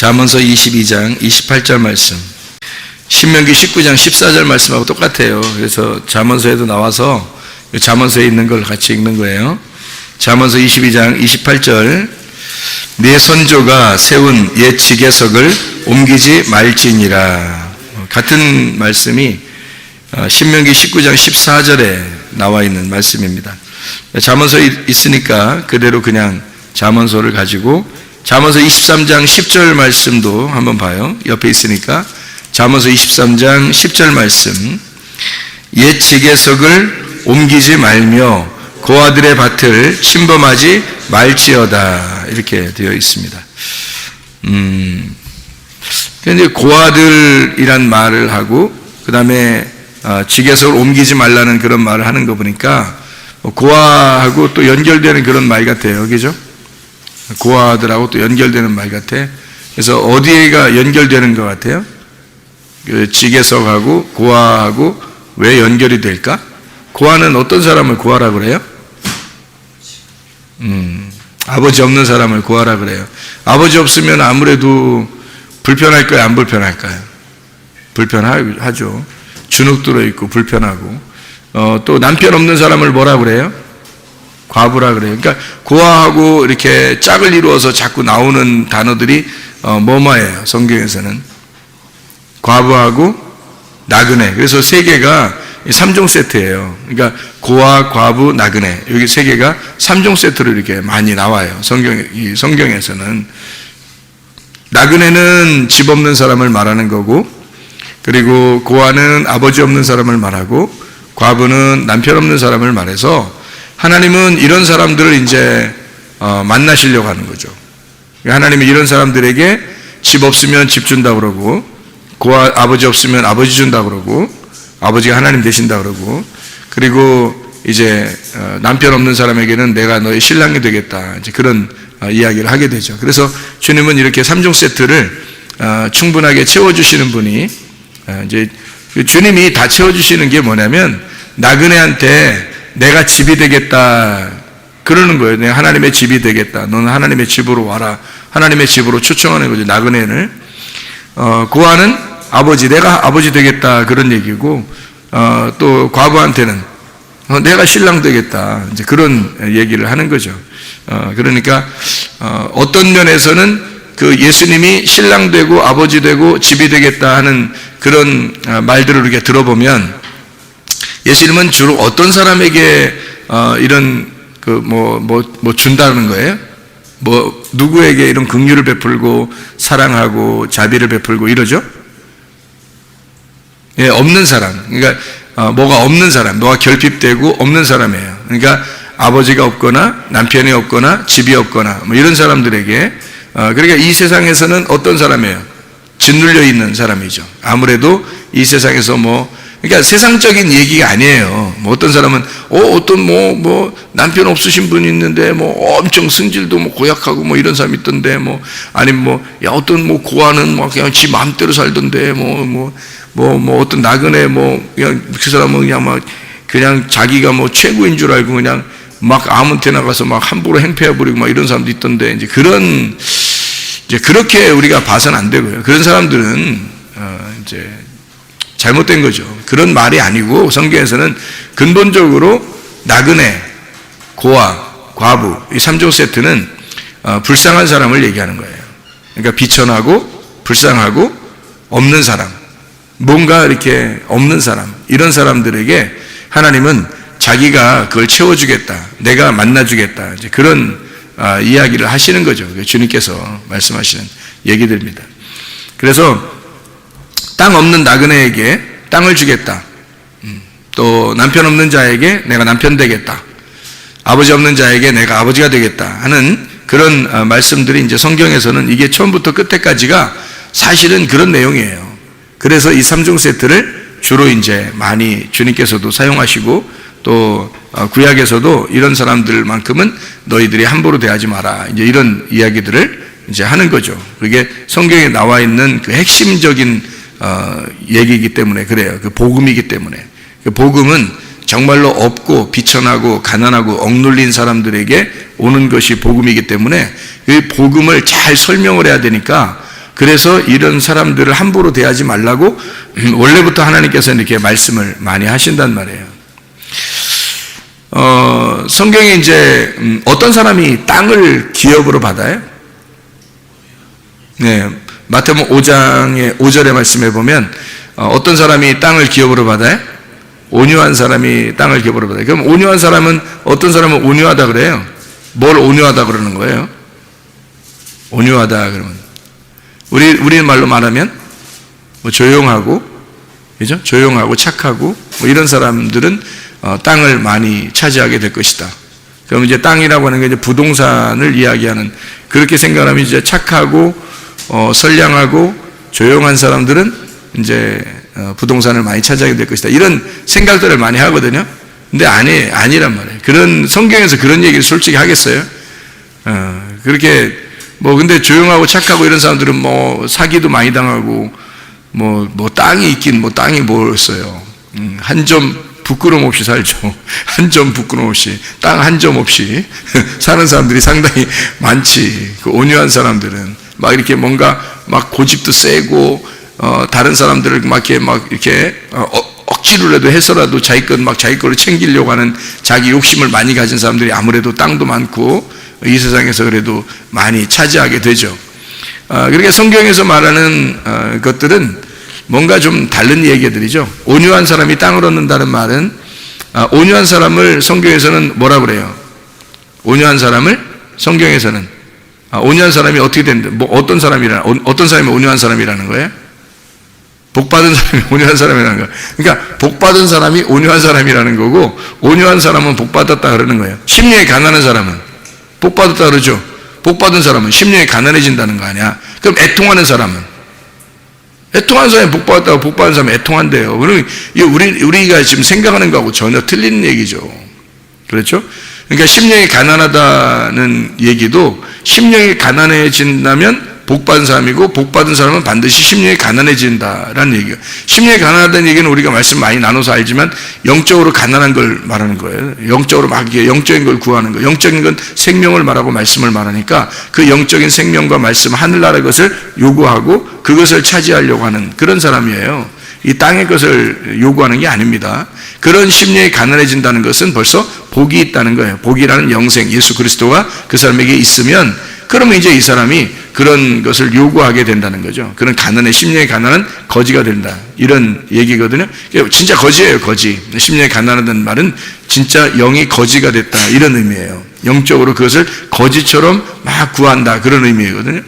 잠언서 22장 28절 말씀, 신명기 19장 14절 말씀하고 똑같아요. 그래서 잠언서에도 나와서 잠언서에 있는 걸 같이 읽는 거예요. 잠언서 22장 28절, 내 선조가 세운 옛 지계석을 옮기지 말지니라. 같은 말씀이 신명기 19장 14절에 나와 있는 말씀입니다. 잠언서에 있으니까 그대로 그냥 잠언서를 가지고 잠언서 23장 10절 말씀도 한번 봐요. 옆에 있으니까 잠언서 23장 10절 말씀, 옛 지계석을 옮기지 말며 고아들의 밭을 침범하지 말지어다, 이렇게 되어 있습니다. 근데 고아들이란 말을 하고 그 다음에 지계석을 옮기지 말라는 그런 말을 하는 거 보니까 고아하고 또 연결되는 그런 말 같아요. 그죠? 고아들하고 또 연결되는 말 같아. 그래서 어디가 연결되는 것 같아요? 그 지계석하고 고아하고 왜 연결이 될까? 고아는 어떤 사람을 고아라고 그래요? 아버지 없는 사람을 고아라 그래요. 아버지 없으면 아무래도 불편할까요? 안 불편할까요? 불편하죠. 주눅 들어있고 불편하고. 또 남편 없는 사람을 뭐라 그래요? 과부라 그래요. 그러니까 고아하고 이렇게 짝을 이루어서 자꾸 나오는 단어들이 뭐뭐예요. 성경에서는 과부하고 나그네. 그래서 세 개가 3종 세트예요. 그러니까 고아, 과부, 나그네, 여기 세 개가 3종 세트로 이렇게 많이 나와요. 성경에서는 나그네는 집 없는 사람을 말하는 거고, 그리고 고아는 아버지 없는 사람을 말하고, 과부는 남편 없는 사람을 말해서 하나님은 이런 사람들을 이제 만나시려고 하는 거죠. 하나님은 이런 사람들에게 집 없으면 집 준다 그러고, 고아 아버지 없으면 아버지 준다 그러고, 아버지가 하나님 되신다 그러고, 그리고 이제 남편 없는 사람에게는 내가 너의 신랑이 되겠다, 이제 그런 이야기를 하게 되죠. 그래서 주님은 이렇게 3종 세트를 충분하게 채워주시는 분이, 이제 주님이 다 채워주시는 게 뭐냐면 나그네한테 내가 집이 되겠다 그러는 거예요. 내가 하나님의 집이 되겠다, 너는 하나님의 집으로 와라, 하나님의 집으로 초청하는 거죠. 나그네를. 고아는 아버지, 내가 아버지 되겠다 그런 얘기고, 또 과부한테는 내가 신랑 되겠다, 이제 그런 얘기를 하는 거죠. 그러니까 어떤 면에서는 그 예수님이 신랑 되고 아버지 되고 집이 되겠다 하는 그런 말들을 이렇게 들어보면 예수님은 주로 어떤 사람에게 이런 뭐 준다는 거예요? 뭐 누구에게 이런 긍휼을 베풀고 사랑하고 자비를 베풀고 이러죠? 예, 없는 사람. 그러니까 뭐가 없는 사람, 뭐가 결핍되고 없는 사람이에요. 그러니까 아버지가 없거나 남편이 없거나 집이 없거나 뭐 이런 사람들에게, 그러니까 이 세상에서는 어떤 사람이에요? 짓눌려 있는 사람이죠. 아무래도 이 세상에서 그러니까 세상적인 얘기가 아니에요. 뭐 어떤 사람은 어떤 남편 없으신 분이 있는데 엄청 성질도 고약하고 이런 사람이 있던데, 아니면 야 어떤 고아는 그냥 지 마음대로 살던데, 어떤 나그네 그냥 그 사람은 그냥 자기가 최고인 줄 알고 그냥 아무 데나 가서 함부로 행패해버리고 이런 사람도 있던데, 이제 그렇게 우리가 봐서는 안 되고요. 그런 사람들은 이제 잘못된 거죠. 그런 말이 아니고 성경에서는 근본적으로 나그네, 고아, 과부 이 3종 세트는 불쌍한 사람을 얘기하는 거예요. 그러니까 비천하고 불쌍하고 없는 사람, 뭔가 이렇게 없는 사람, 이런 사람들에게 하나님은 자기가 그걸 채워주겠다, 내가 만나주겠다, 이제 그런 이야기를 하시는 거죠. 주님께서 말씀하시는 얘기들입니다. 그래서 땅 없는 나그네에게 땅을 주겠다, 또 남편 없는 자에게 내가 남편 되겠다, 아버지 없는 자에게 내가 아버지가 되겠다 하는 그런 말씀들이 이제 성경에서는 이게 처음부터 끝에까지가 사실은 그런 내용이에요. 그래서 이 3종 세트를 주로 이제 많이 주님께서도 사용하시고, 또 구약에서도 이런 사람들만큼은 너희들이 함부로 대하지 마라, 이제 이런 이야기들을 이제 하는 거죠. 그게 성경에 나와 있는 그 핵심적인 얘기이기 때문에 그래요. 그 복음이기 때문에. 그 복음은 정말로 없고 비천하고 가난하고 억눌린 사람들에게 오는 것이 복음이기 때문에 그 복음을 잘 설명을 해야 되니까 그래서 이런 사람들을 함부로 대하지 말라고 원래부터 하나님께서 이렇게 말씀을 많이 하신단 말이에요. 성경에 이제 어떤 사람이 땅을 기업으로 받아요? 네, 마태복음 5장의 5절의 말씀에 보면 어떤 사람이 땅을 기업으로 받아요? 온유한 사람이 땅을 기업으로 받아요. 그럼 온유한 사람은 어떤 사람은 온유하다 그래요? 뭘 온유하다 그러는 거예요? 온유하다 그러면 우리 말로 말하면 뭐 조용하고, 그죠? 조용하고 착하고 뭐 이런 사람들은 땅을 많이 차지하게 될 것이다. 그럼 이제 땅이라고 하는 게 이제 부동산을 이야기하는, 그렇게 생각하면 이제 착하고 선량하고 조용한 사람들은 이제 부동산을 많이 차지하게 될 것이다. 이런 생각들을 많이 하거든요. 근데 아니란 말이에요. 그런 성경에서 그런 얘기를 솔직히 하겠어요? 그렇게 뭐 근데 조용하고 착하고 이런 사람들은 뭐 사기도 많이 당하고 뭐 땅이 있긴 뭐 땅이 뭐였어요. 한 점 부끄럼 없이 살죠. 한 점 부끄럼 없이, 땅 한 점 없이 사는 사람들이 상당히 많지. 그 온유한 사람들은 막 이렇게 뭔가 막 고집도 세고 다른 사람들을 막 이렇게 억지로라도 해서라도 자기 걸로 챙기려고 하는 자기 욕심을 많이 가진 사람들이 아무래도 땅도 많고 이 세상에서 그래도 많이 차지하게 되죠. 그러니까 성경에서 말하는 것들은 뭔가 좀 다른 얘기들이죠. 온유한 사람이 땅을 얻는다는 말은 온유한 사람을 성경에서는 뭐라 그래요? 온유한 사람을 성경에서는 온유한 사람이 어떻게 되는데 어떤 사람이 온유한 사람이라는 거예요? 복받은 사람이 온유한 사람이라는 거예요. 그러니까 복받은 사람이 온유한 사람이라는 거고, 온유한 사람은 복받았다 그러는 거예요. 심령이 가난한 사람은 복받았다 그러죠. 복받은 사람은 심령이 가난해진다는 거 아니야. 그럼 애통하는 사람은, 애통하는 사람이 복받았다고 복받은 사람이 애통한대요. 그러면 우리가 지금 생각하는 거하고 전혀 틀린 얘기죠. 그렇죠? 그러니까 심령이 가난하다는 얘기도 심령이 가난해진다면 복받은 사람이고, 복받은 사람은 반드시 심령이 가난해진다라는 얘기예요. 심령이 가난하다는 얘기는 우리가 말씀 많이 나눠서 알지만 영적으로 가난한 걸 말하는 거예요. 영적으로 막 영적인 걸 구하는 거예요. 영적인 건 생명을 말하고 말씀을 말하니까 그 영적인 생명과 말씀, 하늘나라의 것을 요구하고 그것을 차지하려고 하는 그런 사람이에요. 이 땅의 것을 요구하는 게 아닙니다. 그런 심령이 가난해진다는 것은 벌써 복이 있다는 거예요. 복이라는 영생, 예수 그리스도가 그 사람에게 있으면, 그러면 이제 이 사람이 그런 것을 요구하게 된다는 거죠. 그런 가난의, 심령의 가난은 거지가 된다, 이런 얘기거든요. 진짜 거지예요, 거지. 심령의 가난하다는 말은 진짜 영이 거지가 됐다, 이런 의미예요. 영적으로 그것을 거지처럼 막 구한다, 그런 의미거든요.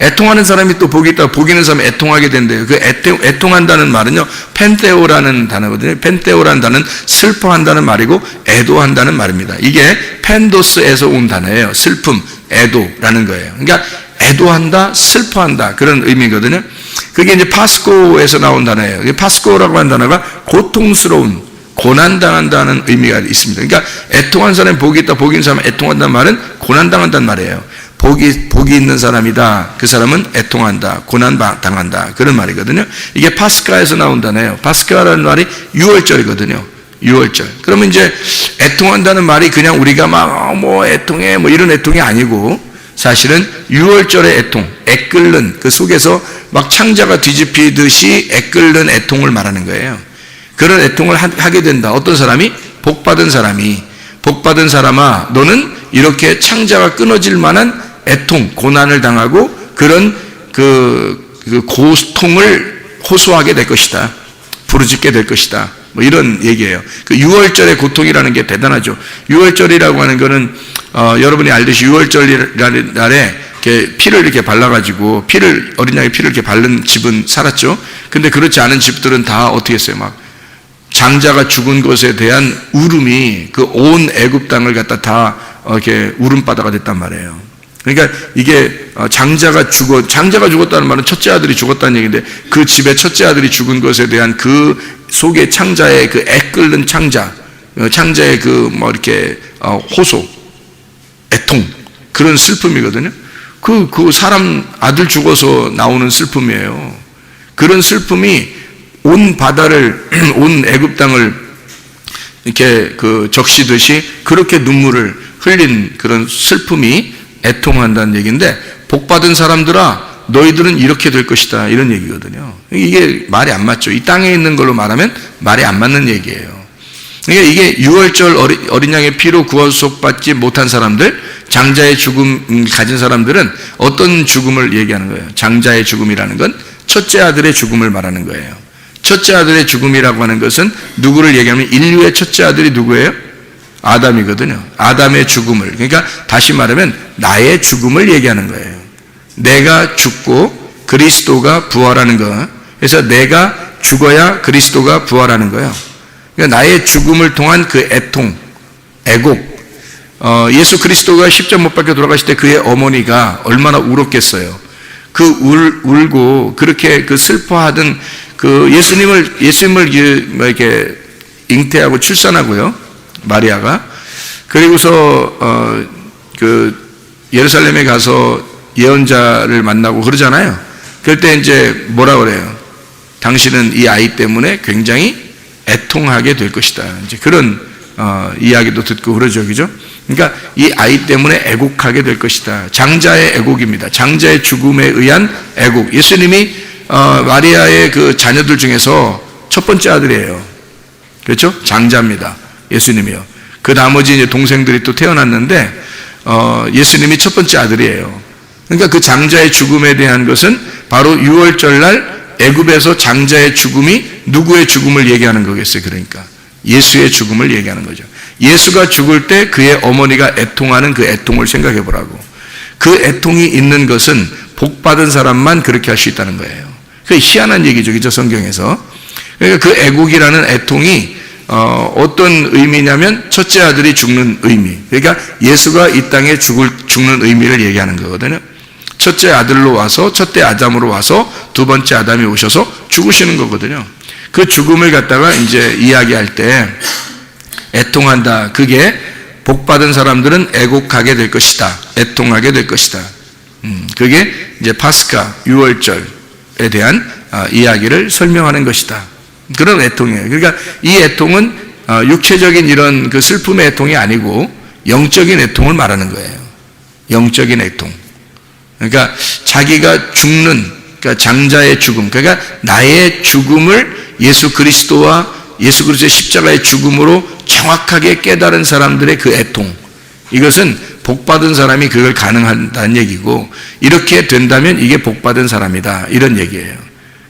애통하는 사람이 또 복이 있다. 복 있는 사람이 애통하게 된대요. 그 애통한다는 말은요, 펜테오라는 단어거든요. 펜테오라는 단어는 슬퍼한다는 말이고 애도한다는 말입니다. 이게 펜도스에서 온 단어예요. 슬픔, 애도라는 거예요. 그러니까 애도한다, 슬퍼한다, 그런 의미거든요. 그게 이제 파스코에서 나온 단어예요. 파스코라고 하는 단어가 고통스러운, 고난당한다는 의미가 있습니다. 그러니까 애통한 사람이 복이 있다, 복이 있는 사람이 애통한다는 말은 고난당한다는 말이에요. 복이 있는 사람이다, 그 사람은 애통한다, 고난당한다, 그런 말이거든요. 이게 파스카에서 나온 단어예요. 파스카라는 말이 6월절이거든요. 6월절. 그러면 이제 애통한다는 말이 그냥 우리가 막 뭐 애통해 뭐 이런 애통이 아니고, 사실은 6월절의 애통, 애끓는 그 속에서 막 창자가 뒤집히듯이 애끓는 애통을 말하는 거예요. 그런 애통을 하게 된다. 어떤 사람이? 복받은 사람이, 복받은 사람아, 너는 이렇게 창자가 끊어질 만한 애통, 고난을 당하고 그런 그 고통을 호소하게 될 것이다, 부르짖게 될 것이다, 뭐 이런 얘기예요. 그 6월절의 고통이라는 게 대단하죠. 6월절이라고 하는 거는 여러분이 알듯이 6월절이라는 날에 이렇게 피를 이렇게 발라가지고 어린 양의 피를 이렇게 바른 집은 살았죠. 근데 그렇지 않은 집들은 다 어떻게 했어요? 막 장자가 죽은 것에 대한 울음이 그 온 애굽 땅을 갖다 다 이렇게 울음바다가 됐단 말이에요. 그러니까 이게 장자가 죽었다는 말은 첫째 아들이 죽었다는 얘기인데, 그 집의 첫째 아들이 죽은 것에 대한 그 속에 창자의 그 애끓는 창자의 그 뭐 이렇게 호소, 애통, 그런 슬픔이거든요. 그 사람 아들 죽어서 나오는 슬픔이에요. 그런 슬픔이 온 바다를, 온 애굽 땅을 이렇게 적시듯이 그렇게 눈물을 흘린 그런 슬픔이 애통한다는 얘기인데, 복받은 사람들아, 너희들은 이렇게 될 것이다 이런 얘기거든요. 이게 말이 안 맞죠. 이 땅에 있는 걸로 말하면 말이 안 맞는 얘기예요. 그러니까 이게 6월절 어린 양의 피로 구원속받지 못한 사람들, 장자의 죽음 가진 사람들은 어떤 죽음을 얘기하는 거예요? 장자의 죽음이라는 건 첫째 아들의 죽음을 말하는 거예요. 첫째 아들의 죽음이라고 하는 것은 누구를 얘기하면 인류의 첫째 아들이 누구예요? 아담이거든요. 아담의 죽음을, 그러니까 다시 말하면 나의 죽음을 얘기하는 거예요. 내가 죽고 그리스도가 부활하는 거. 그래서 내가 죽어야 그리스도가 부활하는 거예요. 그러니까 나의 죽음을 통한 그 애통, 애곡. 예수 그리스도가 십자가 못 박혀 돌아가실 때 그의 어머니가 얼마나 울었겠어요. 그 울고 그렇게 그 슬퍼하던 그 예수님을 이렇게 잉태하고 출산하고요. 마리아가. 그리고서 그 예루살렘에 가서 예언자를 만나고 그러잖아요. 그럴 때 이제 뭐라 그래요? 당신은 이 아이 때문에 굉장히 애통하게 될 것이다. 이제 그런 이야기도 듣고 그러죠, 그죠? 그러니까 이 아이 때문에 애곡하게 될 것이다. 장자의 애곡입니다. 장자의 죽음에 의한 애곡. 예수님이 마리아의 그 자녀들 중에서 첫 번째 아들이에요. 그렇죠? 장자입니다. 예수님이요. 그 나머지 이제 동생들이 또 태어났는데 예수님이 첫 번째 아들이에요. 그러니까 그 장자의 죽음에 대한 것은 바로 6월절 날 애굽에서 장자의 죽음이 누구의 죽음을 얘기하는 거겠어요? 그러니까 예수의 죽음을 얘기하는 거죠. 예수가 죽을 때 그의 어머니가 애통하는 그 애통을 생각해 보라고. 그 애통이 있는 것은 복받은 사람만 그렇게 할 수 있다는 거예요. 그 희한한 얘기죠, 그죠? 성경에서. 그러니까 그 애국이라는 애통이 어떤 의미냐면 첫째 아들이 죽는 의미. 그러니까 예수가 이 땅에 죽는 의미를 얘기하는 거거든요. 첫째 아들로 와서, 첫째 아담으로 와서 두 번째 아담이 오셔서 죽으시는 거거든요. 그 죽음을 갖다가 이제 이야기할 때 애통한다. 그게 복받은 사람들은 애곡하게 될 것이다. 애통하게 될 것이다. 그게 이제 파스카, 6월절에 대한 이야기를 설명하는 것이다. 그런 애통이에요. 그러니까 이 애통은 육체적인 이런 그 슬픔의 애통이 아니고 영적인 애통을 말하는 거예요. 영적인 애통. 그러니까 자기가 죽는, 그러니까 장자의 죽음, 그러니까 나의 죽음을 예수 그리스도와 예수 그리스도의 십자가의 죽음으로 정확하게 깨달은 사람들의 그 애통. 이것은 복받은 사람이 그걸 가능하다는 얘기고, 이렇게 된다면 이게 복받은 사람이다. 이런 얘기예요.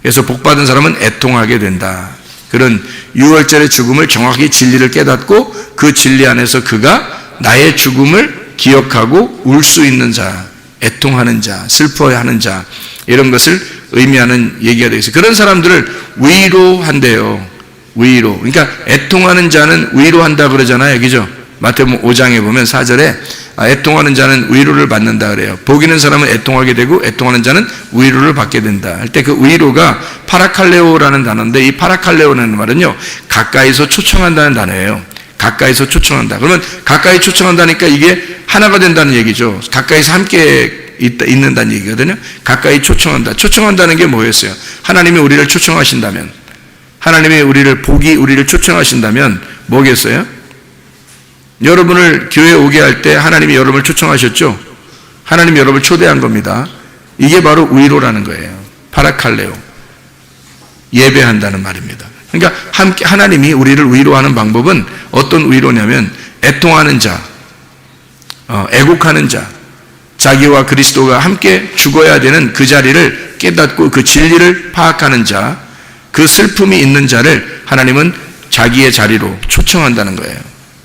그래서 복받은 사람은 애통하게 된다. 그런 6월절의 죽음을 정확히 진리를 깨닫고 그 진리 안에서 그가 나의 죽음을 기억하고 울 수 있는 자, 애통하는 자, 슬퍼하는 자, 이런 것을 의미하는 얘기가 되겠어요. 그런 사람들을 위로한대요. 위로. 그러니까 애통하는 자는 위로한다 그러잖아요. 그죠? 마태복음 5장에 보면 4절에 애통하는 자는 위로를 받는다 그래요. 복있는 사람은 애통하게 되고 애통하는 자는 위로를 받게 된다. 할 때 그 위로가 파라칼레오라는 단어인데, 이 파라칼레오라는 말은요, 가까이서 초청한다는 단어예요. 가까이서 초청한다. 그러면 가까이 초청한다니까 이게 하나가 된다는 얘기죠. 가까이서 함께 있는다는 얘기거든요. 가까이 초청한다. 초청한다는 게 뭐였어요? 하나님이 우리를 초청하신다면, 하나님이 우리를 초청하신다면 뭐겠어요? 여러분을 교회에 오게 할 때 하나님이 여러분을 초청하셨죠? 하나님이 여러분을 초대한 겁니다. 이게 바로 위로라는 거예요. 파라칼레오. 예배한다는 말입니다. 그러니까 함께 하나님이 우리를 위로하는 방법은 어떤 위로냐면, 애통하는 자, 애곡하는 자, 자기와 그리스도가 함께 죽어야 되는 그 자리를 깨닫고 그 진리를 파악하는 자, 그 슬픔이 있는 자를 하나님은 자기의 자리로 초청한다는 거예요.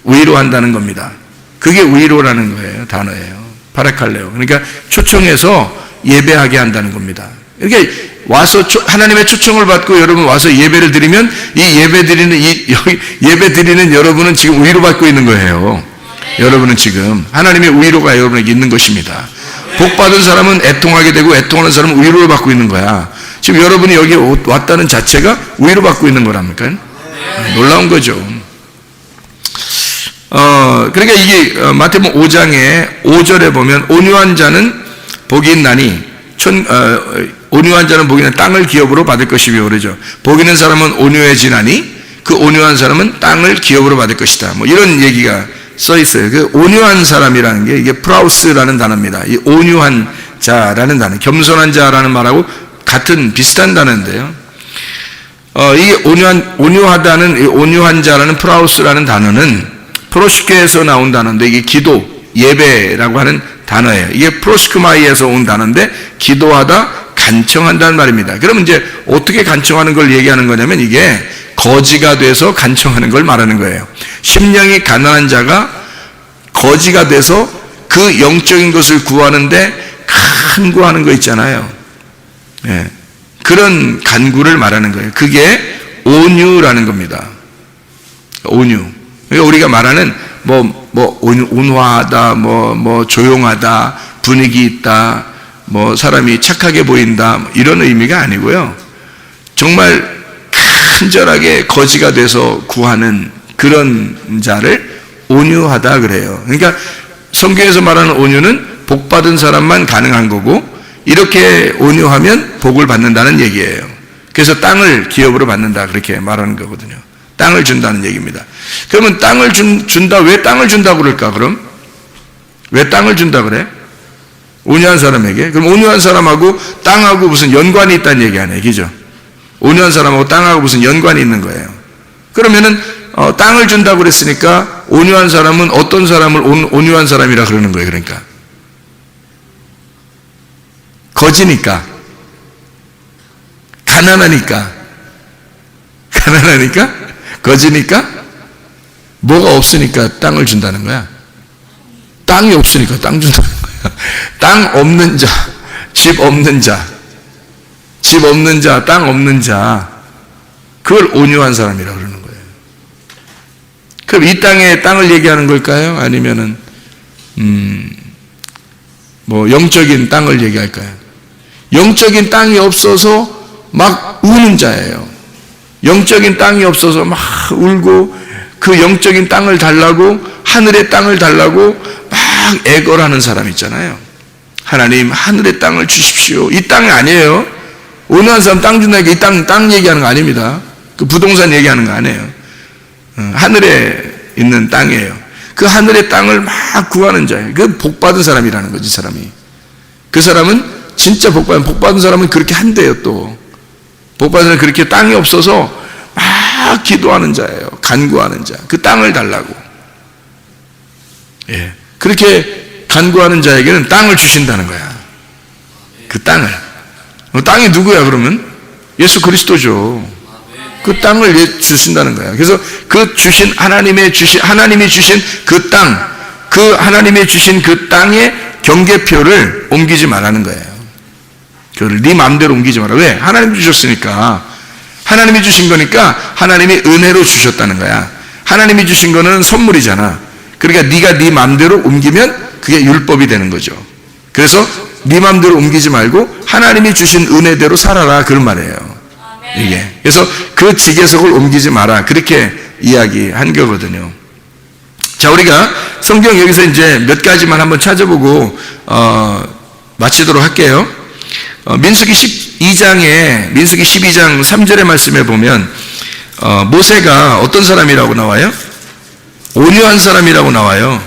위로한다는 겁니다. 그게 위로라는 거예요. 단어예요. 파라칼레오. 그러니까 초청해서 예배하게 한다는 겁니다. 이렇게 와서 하나님의 초청을 받고 여러분 와서 예배를 드리면, 이 예배 드리는 여러분은 지금 위로받고 있는 거예요. 여러분은 지금 하나님의 위로가 여러분에게 있는 것입니다. 복받은 사람은 애통하게 되고 애통하는 사람은 위로를 받고 있는 거야. 지금 여러분이 여기 왔다는 자체가 위로받고 있는 거랍니까? 놀라운 거죠. 그러니까 이게 마태복음 5장에 5절에 보면 온유한 자는 복이 있나니 온유한 자는 복이 있나니 땅을 기업으로 받을 것이며 그러죠. 복 있는 사람은 온유해지나니 그 온유한 사람은 땅을 기업으로 받을 것이다. 뭐 이런 얘기가 써 있어요. 그 온유한 사람이라는 게 이게 프라우스라는 단어입니다. 이 온유한 자라는 단어, 겸손한 자라는 말하고 같은 비슷한 단어인데요. 이게 온유하다는, 온유한 자라는 프라우스라는 단어는 프로시케에서 나온 단어인데, 이게 기도, 예배라고 하는 단어예요. 이게 프로스크마이에서 온 단어인데, 기도하다, 간청한다는 말입니다. 그러면 이제 어떻게 간청하는 걸 얘기하는 거냐면, 이게 거지가 돼서 간청하는 걸 말하는 거예요. 심령이 가난한 자가 거지가 돼서 그 영적인 것을 구하는데 간구하는 거 있잖아요. 예. 그런 간구를 말하는 거예요. 그게 온유라는 겁니다. 온유. 그러니까 우리가 말하는 온화하다, 조용하다, 분위기 있다, 사람이 착하게 보인다, 이런 의미가 아니고요. 정말 간절하게 거지가 돼서 구하는 그런 자를 온유하다 그래요. 그러니까 성경에서 말하는 온유는 복 받은 사람만 가능한 거고, 이렇게 온유하면 복을 받는다는 얘기예요. 그래서 땅을 기업으로 받는다, 그렇게 말하는 거거든요. 땅을 준다는 얘기입니다. 그러면 땅을 준다, 왜 땅을 준다고 그럴까, 그럼? 왜 땅을 준다 그래? 온유한 사람에게? 그럼 온유한 사람하고 땅하고 무슨 연관이 있다는 얘기 아니에요, 그죠? 온유한 사람하고 땅하고 무슨 연관이 있는 거예요. 그러면은 땅을 준다고 그랬으니까 온유한 사람은 어떤 사람을 온유한 사람이라 그러는 거예요, 그러니까. 거지니까, 가난하니까, 거지니까, 뭐가 없으니까 땅을 준다는 거야. 땅이 없으니까 땅 준다는 거야. 땅 없는 자, 집 없는 자, 땅 없는 자, 그걸 온유한 사람이라고 그러는 거예요. 그럼 이 땅을 얘기하는 걸까요? 아니면은 영적인 땅을 얘기할까요? 영적인 땅이 없어서 막 우는 자예요. 영적인 땅이 없어서 막 울고, 그 영적인 땅을 달라고, 하늘의 땅을 달라고 막 애걸 하는 사람 있잖아요. 하나님, 하늘의 땅을 주십시오. 이 땅이 아니에요. 온유한 사람 땅 준다니까 이 땅 얘기하는 거 아닙니다. 그 부동산 얘기하는 거 아니에요. 하늘에 있는 땅이에요. 그 하늘의 땅을 막 구하는 자예요. 그 복받은 사람이라는 거지, 사람이. 그 사람은 진짜 복받은 사람은 그렇게 한대요, 또. 복받은 사람은 그렇게 땅이 없어서 막 기도하는 자예요. 간구하는 자. 그 땅을 달라고. 예. 그렇게 간구하는 자에게는 땅을 주신다는 거야. 그 땅을. 땅이 누구야, 그러면? 예수 그리스도죠. 그 땅을 주신다는 거야. 그래서 그 주신 하나님이 주신 그 땅, 그 하나님이 주신 그 땅의 경계표를 옮기지 말라는 거예요. 그걸 네 마음대로 옮기지 마라. 왜? 하나님이 주셨으니까. 하나님이 주신 거니까 하나님이 은혜로 주셨다는 거야. 하나님이 주신 거는 선물이잖아. 그러니까 네가 네 마음대로 옮기면 그게 율법이 되는 거죠. 그래서 네 마음대로 옮기지 말고 하나님이 주신 은혜대로 살아라, 그런 말이에요. 이게. 그래서 그 지계석을 옮기지 마라, 그렇게 이야기한 거거든요. 자, 우리가 성경 여기서 이제 몇 가지만 한번 찾아보고 마치도록 할게요. 민수기 12장 3절의 말씀에 보면 모세가 어떤 사람이라고 나와요? 온유한 사람이라고 나와요.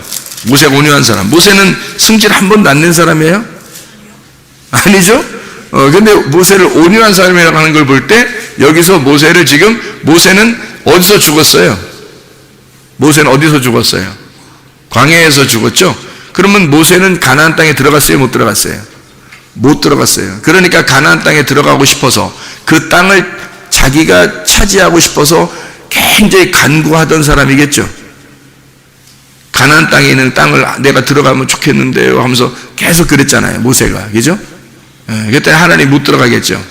모세가 온유한 사람. 모세는 승질 한 번도 안 낸 사람이에요? 아니죠? 근데 모세를 온유한 사람이라고 하는 걸 볼 때, 여기서 모세는 어디서 죽었어요? 모세는 어디서 죽었어요? 광야에서 죽었죠? 그러면 모세는 가나안 땅에 들어갔어요? 못 들어갔어요? 못 들어갔어요. 그러니까 가나안 땅에 들어가고 싶어서, 그 땅을 자기가 차지하고 싶어서 굉장히 간구하던 사람이겠죠. 가나안 땅에 있는 땅을 내가 들어가면 좋겠는데요 하면서 계속 그랬잖아요, 모세가. 그죠? 그때 하나님 못 들어가겠죠.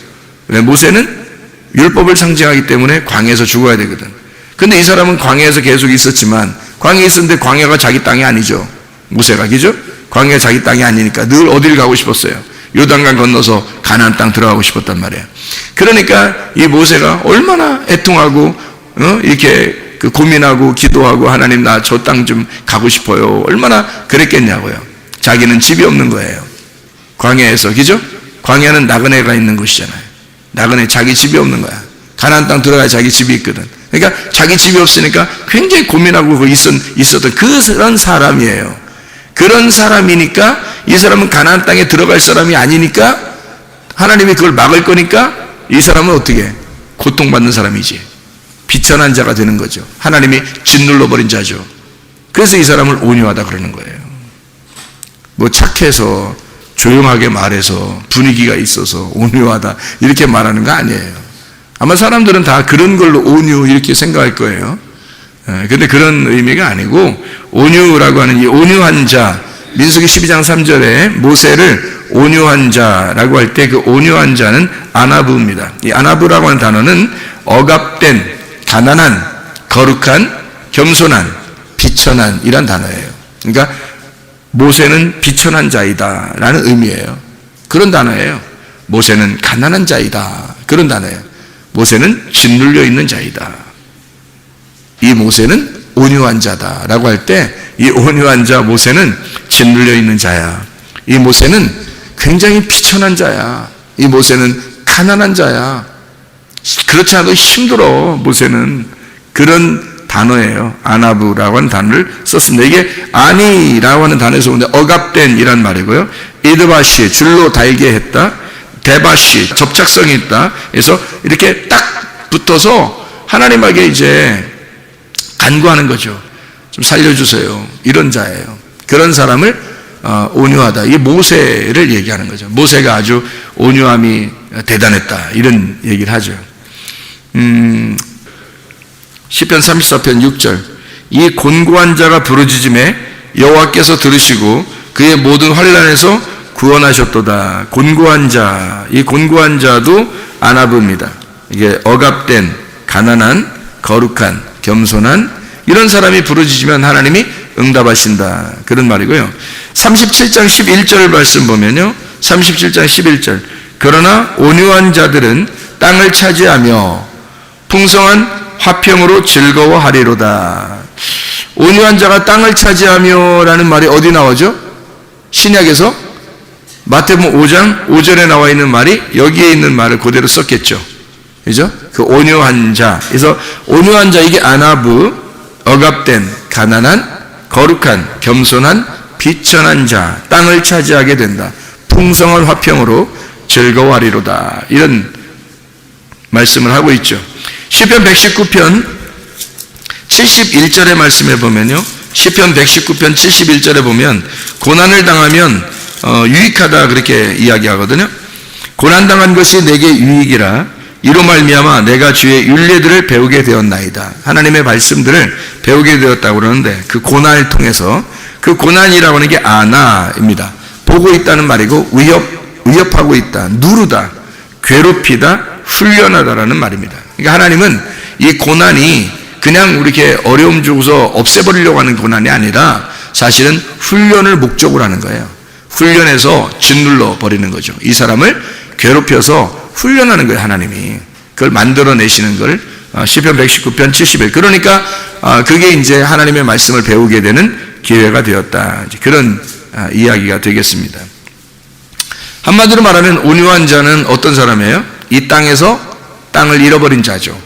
모세는 율법을 상징하기 때문에 광야에서 죽어야 되거든. 근데 이 사람은 광야에서 계속 있었지만, 광야에 있었는데 광야가 자기 땅이 아니죠, 모세가. 그죠? 광야가 자기 땅이 아니니까 늘 어딜 가고 싶었어요? 요단강 건너서 가나안 땅 들어가고 싶었단 말이에요. 그러니까 이 모세가 얼마나 애통하고 이렇게 고민하고 기도하고, 하나님 나 저 땅 좀 가고 싶어요, 얼마나 그랬겠냐고요. 자기는 집이 없는 거예요, 광야에서. 그죠? 광야는 나그네가 있는 곳이잖아요. 나그네, 자기 집이 없는 거야. 가나안 땅 들어가야 자기 집이 있거든. 그러니까 자기 집이 없으니까 굉장히 고민하고 있었던 그런 사람이에요. 그런 사람이니까 이 사람은 가나안 땅에 들어갈 사람이 아니니까 하나님이 그걸 막을 거니까 이 사람은 어떻게 해? 고통받는 사람이지. 비천한 자가 되는 거죠. 하나님이 짓눌러버린 자죠. 그래서 이 사람을 온유하다 그러는 거예요. 뭐 착해서 조용하게 말해서 분위기가 있어서 온유하다 이렇게 말하는 거 아니에요. 아마 사람들은 다 그런 걸로 온유 이렇게 생각할 거예요. 근데 그런 의미가 아니고 온유라고 하는 이 온유한 자, 민수기 12장 3절에 모세를 온유한 자라고 할 때 그 온유한 자는 아나브입니다. 이 아나브라고 하는 단어는 억압된, 가난한, 거룩한, 겸손한, 비천한 이란 단어예요. 그러니까 모세는 비천한 자이다 라는 의미예요. 그런 단어예요. 모세는 가난한 자이다 그런 단어예요. 모세는 짓눌려 있는 자이다. 이 모세는 온유한 자다 라고 할 때 이 온유한 자 모세는 짓눌려 있는 자야. 이 모세는 굉장히 비천한 자야. 이 모세는 가난한 자야. 그렇지 않아도 힘들어. 모세는 그런 단어예요. 아나브라고 하는 단어를 썼습니다. 이게 아니라고 하는 단어에서 오는데 억압된 이란 말이고요. 이드바시 줄로 달게 했다. 데바시 접착성이 있다. 그래서 이렇게 딱 붙어서 하나님에게 이제 간구하는 거죠. 좀 살려주세요. 이런 자예요. 그런 사람을 온유하다. 이게 모세를 얘기하는 거죠. 모세가 아주 온유함이 대단했다. 이런 얘기를 하죠. 시편 34편 6절 이 곤고한 자가 부르짖음에 여호와께서 들으시고 그의 모든 환난에서 구원하셨도다. 곤고한 자, 이 곤고한 자도 아나브입니다. 이게 억압된, 가난한, 거룩한, 겸손한 이런 사람이 부르짖으면 하나님이 응답하신다. 그런 말이고요. 37장 11절 말씀 보면요. 37장 11절 그러나 온유한 자들은 땅을 차지하며 풍성한 화평으로 즐거워하리로다. 온유한 자가 땅을 차지하며 라는 말이 어디 나오죠? 신약에서 마태복음 5장 5절에 나와 있는 말이 여기에 있는 말을 그대로 썼겠죠. 그죠? 그 온유한 자. 그래서 온유한 자 이게 아나브, 억압된, 가난한, 거룩한, 겸손한, 비천한 자, 땅을 차지하게 된다. 풍성한 화평으로 즐거워하리로다. 이런 말씀을 하고 있죠. 시편 119편 71절의 말씀에 보면요. 시편 119편 71절에 보면 고난을 당하면 유익하다 그렇게 이야기하거든요. 고난당한 것이 내게 유익이라 이로 말미암아 내가 주의 율례들을 배우게 되었나이다. 하나님의 말씀들을 배우게 되었다고 그러는데 그 고난을 통해서 그 고난이라고 하는 게 아나입니다. 보고 있다는 말이고 위협하고 있다, 누르다, 괴롭히다, 훈련하다라는 말입니다. 그러니까 하나님은 이 고난이 그냥 이렇게 어려움 주고서 없애버리려고 하는 고난이 아니라 사실은 훈련을 목적으로 하는 거예요. 훈련해서 짓눌러 버리는 거죠. 이 사람을 괴롭혀서 훈련하는 거예요. 하나님이 그걸 만들어내시는 걸 시편 119편 71 그러니까 그게 이제 하나님의 말씀을 배우게 되는 기회가 되었다. 그런 이야기가 되겠습니다. 한마디로 말하면 온유한 자는 어떤 사람이에요? 이 땅에서 땅을 잃어버린 자죠.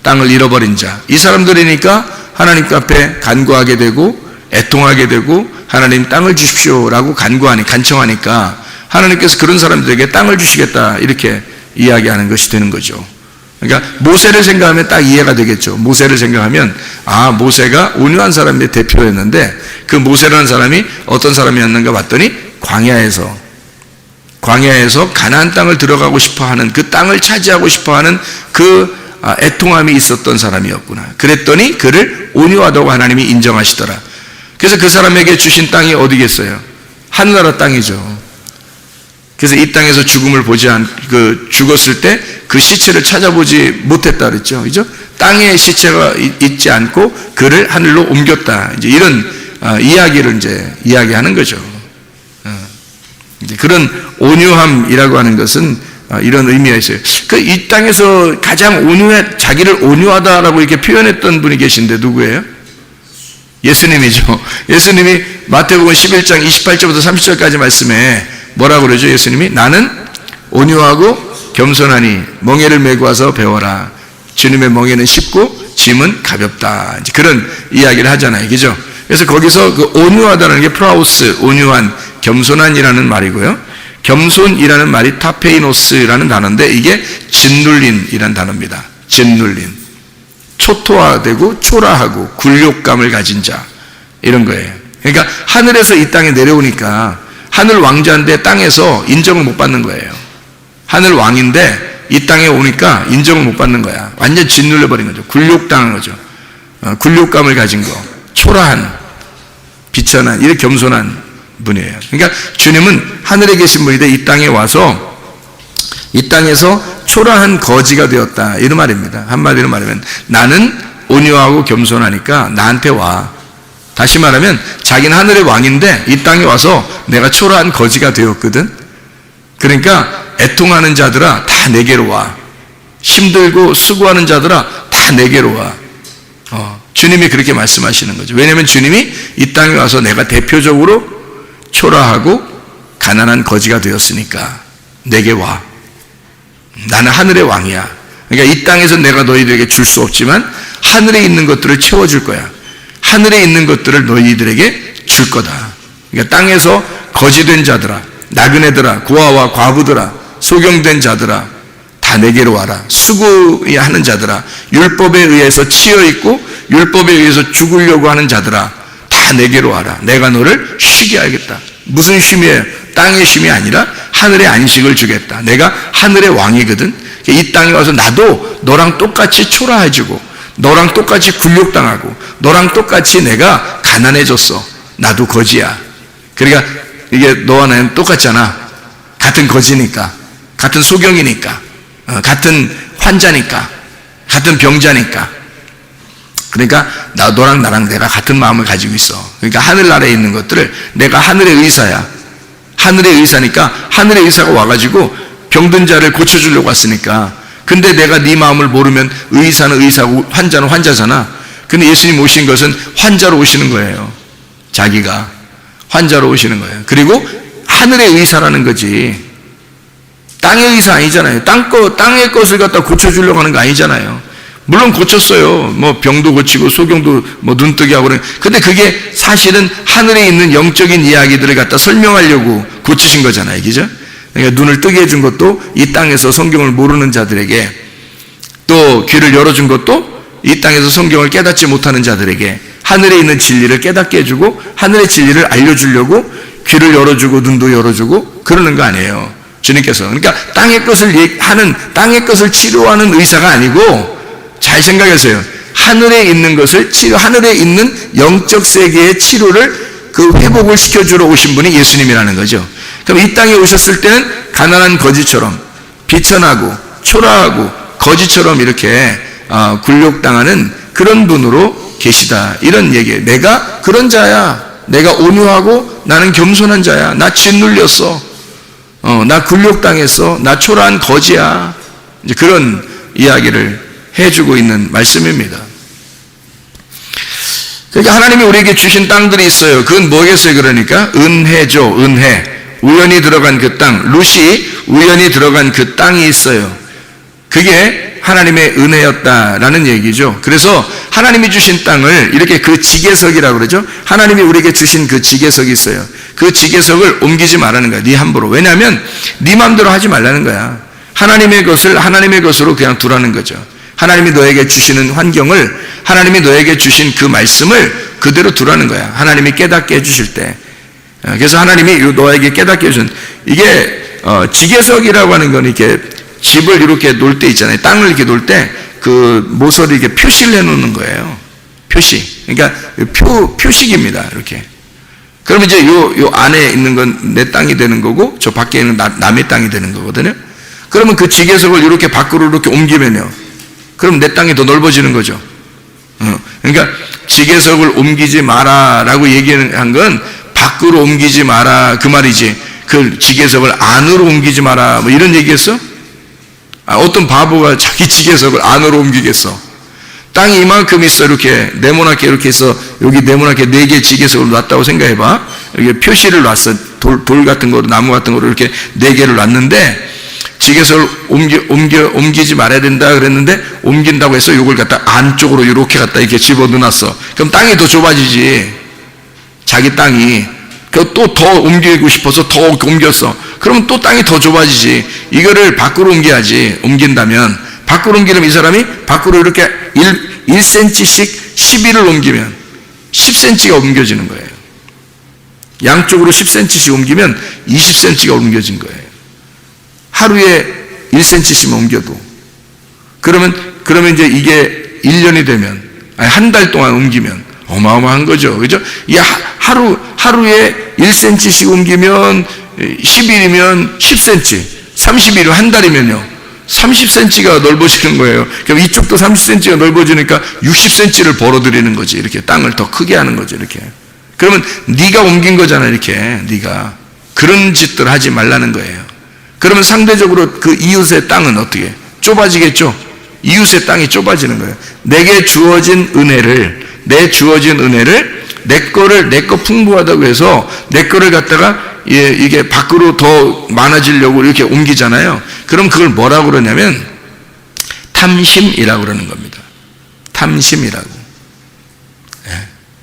땅을 잃어버린 자. 이 사람들이니까 하나님 앞에 간구하게 되고 애통하게 되고 하나님 땅을 주십시오라고 간청하니까 하나님께서 그런 사람들에게 땅을 주시겠다 이렇게 이야기하는 것이 되는 거죠. 그러니까 모세를 생각하면 딱 이해가 되겠죠. 모세를 생각하면 모세가 온유한 사람의 대표였는데 그 모세라는 사람이 어떤 사람이었는가 봤더니 광야에서 가나안 땅을 들어가고 싶어하는 그 땅을 차지하고 싶어하는 그 애통함이 있었던 사람이었구나. 그랬더니 그를 온유하다고 하나님이 인정하시더라. 그래서 그 사람에게 주신 땅이 어디겠어요? 하늘나라 땅이죠. 그래서 이 땅에서 죽음을 죽었을 때 그 시체를 찾아보지 못했다 그랬죠. 그죠? 땅에 시체가 있지 않고 그를 하늘로 옮겼다. 이제 이런 이야기를 이제 이야기하는 거죠. 이제 그런 온유함이라고 하는 것은 이런 의미가 있어요. 이 땅에서 가장 자기를 온유하다라고 이렇게 표현했던 분이 계신데 누구예요? 예수님이죠. 예수님이 마태복음 11장 28절부터 30절까지 말씀에 뭐라고 그러죠? 예수님이 나는 온유하고 겸손하니 멍에를 메고 와서 배워라. 주님의 멍에는 쉽고 짐은 가볍다. 이제 그런 이야기를 하잖아요. 그죠? 그래서 거기서 그 온유하다는 게 프라우스, 온유한, 겸손한이라는 말이고요. 겸손이라는 말이 타페이노스라는 단어인데 이게 짓눌린이라는 단어입니다. 짓눌린. 초토화되고 초라하고 굴욕감을 가진 자, 이런 거예요. 그러니까 하늘에서 이 땅에 내려오니까 하늘 왕자인데 땅에서 인정을 못 받는 거예요. 하늘 왕인데 이 땅에 오니까 인정을 못 받는 거야. 완전 짓눌려 버린 거죠. 굴욕당한 거죠. 굴욕감을 가진 거, 초라한, 비천한, 이렇게 겸손한 분이에요. 그러니까 주님은 하늘에 계신 분인데 이 땅에 와서 이 땅에서 초라한 거지가 되었다, 이런 말입니다. 한마디로 말하면 나는 온유하고 겸손하니까 나한테 와. 다시 말하면 자기는 하늘의 왕인데 이 땅에 와서 내가 초라한 거지가 되었거든. 그러니까 애통하는 자들아 다 내게로 와. 힘들고 수고하는 자들아 다 내게로 와. 주님이 그렇게 말씀하시는 거죠. 왜냐하면 주님이 이 땅에 와서 내가 대표적으로 초라하고 가난한 거지가 되었으니까 내게 와. 나는 하늘의 왕이야. 그러니까 이 땅에서 내가 너희들에게 줄 수 없지만 하늘에 있는 것들을 채워줄 거야. 하늘에 있는 것들을 너희들에게 줄 거다. 그러니까 땅에서 거지된 자들아, 나그네들아, 고아와 과부들아, 소경된 자들아 다 내게로 와라. 수고하는 자들아, 율법에 의해서 치여있고 율법에 의해서 죽으려고 하는 자들아 다 내게로 와라. 내가 너를 쉬게 하겠다. 무슨 쉼이에요? 땅의 쉼이 아니라 하늘의 안식을 주겠다. 내가 하늘의 왕이거든. 이 땅에 와서 나도 너랑 똑같이 초라해지고 너랑 똑같이 굴욕당하고 너랑 똑같이 내가 가난해졌어. 나도 거지야. 그러니까 이게 너와 나는 똑같잖아. 같은 거지니까, 같은 소경이니까, 같은 환자니까, 같은 병자니까. 그러니까 너랑 나랑 내가 같은 마음을 가지고 있어. 그러니까 하늘나라에 있는 것들을 내가 하늘의 의사야. 하늘의 의사니까 하늘의 의사가 와가지고 병든 자를 고쳐주려고 왔으니까. 근데 내가 네 마음을 모르면 의사는 의사고 환자는 환자잖아. 근데 예수님 오신 것은 환자로 오시는 거예요. 자기가 환자로 오시는 거예요. 그리고 하늘의 의사라는 거지 땅의 의사 아니잖아요. 땅의 것을 갖다 고쳐주려고 하는 거 아니잖아요. 물론 고쳤어요. 뭐 병도 고치고 소경도 뭐 눈뜨게 하고 그래. 근데 그게 사실은 하늘에 있는 영적인 이야기들을 갖다 설명하려고 고치신 거잖아요. 그죠? 그러니까 눈을 뜨게 해준 것도 이 땅에서 성경을 모르는 자들에게, 또 귀를 열어준 것도 이 땅에서 성경을 깨닫지 못하는 자들에게 하늘에 있는 진리를 깨닫게 해주고 하늘의 진리를 알려주려고 귀를 열어주고 눈도 열어주고 그러는 거 아니에요. 주님께서. 그러니까 땅의 것을 치료하는 의사가 아니고, 잘 생각하세요. 하늘에 있는 것을 하늘에 있는 영적 세계의 치료를 회복을 시켜주러 오신 분이 예수님이라는 거죠. 그럼 이 땅에 오셨을 때는 가난한 거지처럼 비천하고 초라하고 거지처럼 이렇게 굴욕당하는 그런 분으로 계시다, 이런 얘기예요. 내가 그런 자야. 내가 온유하고 나는 겸손한 자야. 나 짓눌렸어. 나 굴욕당했어. 나 초라한 거지야. 이제 그런 이야기를 해주고 있는 말씀입니다. 그러니까 하나님이 우리에게 주신 땅들이 있어요. 그건 뭐겠어요? 그러니까 은혜죠. 은혜. 우연히 들어간 그 땅, 룻이 우연히 들어간 그 땅이 있어요. 그게 하나님의 은혜였다라는 얘기죠. 그래서 하나님이 주신 땅을 이렇게 그 지계석이라고 그러죠. 하나님이 우리에게 주신 그 지계석이 있어요. 그 지계석을 옮기지 말라는 거야. 네 함부로. 왜냐하면 네 마음대로 하지 말라는 거야. 하나님의 것을 하나님의 것으로 그냥 두라는 거죠. 하나님이 너에게 주시는 환경을, 하나님이 너에게 주신 그 말씀을 그대로 두라는 거야. 하나님이 깨닫게 해주실 때. 그래서 하나님이 너에게 깨닫게 해주신, 이게 지계석이라고 하는 건 이렇게 집을 이렇게 놓을 때 있잖아요. 땅을 이렇게 놓을 때 그 모서리 이렇게 표시를 해놓는 거예요. 표시. 그러니까 표식입니다. 이렇게. 그러면 이제 요 안에 있는 건 내 땅이 되는 거고 저 밖에 있는 남의 땅이 되는 거거든요. 그러면 그 지계석을 이렇게 밖으로 이렇게 옮기면요, 그럼 내 땅이 더 넓어지는 거죠. 그러니까 지계석을 옮기지 마라라고 얘기한 건 밖으로 옮기지 마라 그 말이지, 그 지계석을 안으로 옮기지 마라 뭐 이런 얘기했어? 어떤 바보가 자기 지계석을 안으로 옮기겠어? 땅이 이만큼 있어. 이렇게 네모나게 이렇게 해서 여기 네모나게 4개 지계석을 놨다고 생각해봐. 여기 표시를 놨어. 돌 같은 거로, 나무 같은 거로 이렇게 4개를 놨는데 지계석을 옮기지 말아야 된다 그랬는데 옮긴다고 해서 이걸 갖다 안쪽으로 이렇게 갖다 이렇게 집어넣어놨어. 그럼 땅이 더 좁아지지. 자기 땅이 또 더 옮기고 싶어서 더 옮겼어. 그러면 또 땅이 더 좁아지지. 이거를 밖으로 옮겨야지. 옮긴다면 밖으로 옮기려면 이 사람이 밖으로 이렇게 1cm씩 11을 옮기면 10cm가 옮겨지는 거예요. 양쪽으로 10cm씩 옮기면 20cm가 옮겨진 거예요. 하루에 1cm씩만 옮겨도. 그러면 이제 이게 1년이 되면, 아니 한 달 동안 옮기면 어마어마한 거죠. 그죠? 이 하루에 1cm씩 옮기면 10일이면 10cm, 30일이면 한 달이면요. 30cm가 넓어지는 거예요. 그럼 이쪽도 30cm가 넓어지니까 60cm를 벌어들이는 거지. 이렇게 땅을 더 크게 하는 거죠. 이렇게. 그러면 네가 옮긴 거잖아. 이렇게. 네가. 그런 짓들 하지 말라는 거예요. 그러면 상대적으로 그 이웃의 땅은 어떻게? 좁아지겠죠? 이웃의 땅이 좁아지는 거예요. 내게 주어진 은혜를, 내 거 풍부하다고 해서 내 거를 갖다가 이게 밖으로 더 많아지려고 이렇게 옮기잖아요. 그럼 그걸 뭐라고 그러냐면 탐심이라고 그러는 겁니다. 탐심이라고.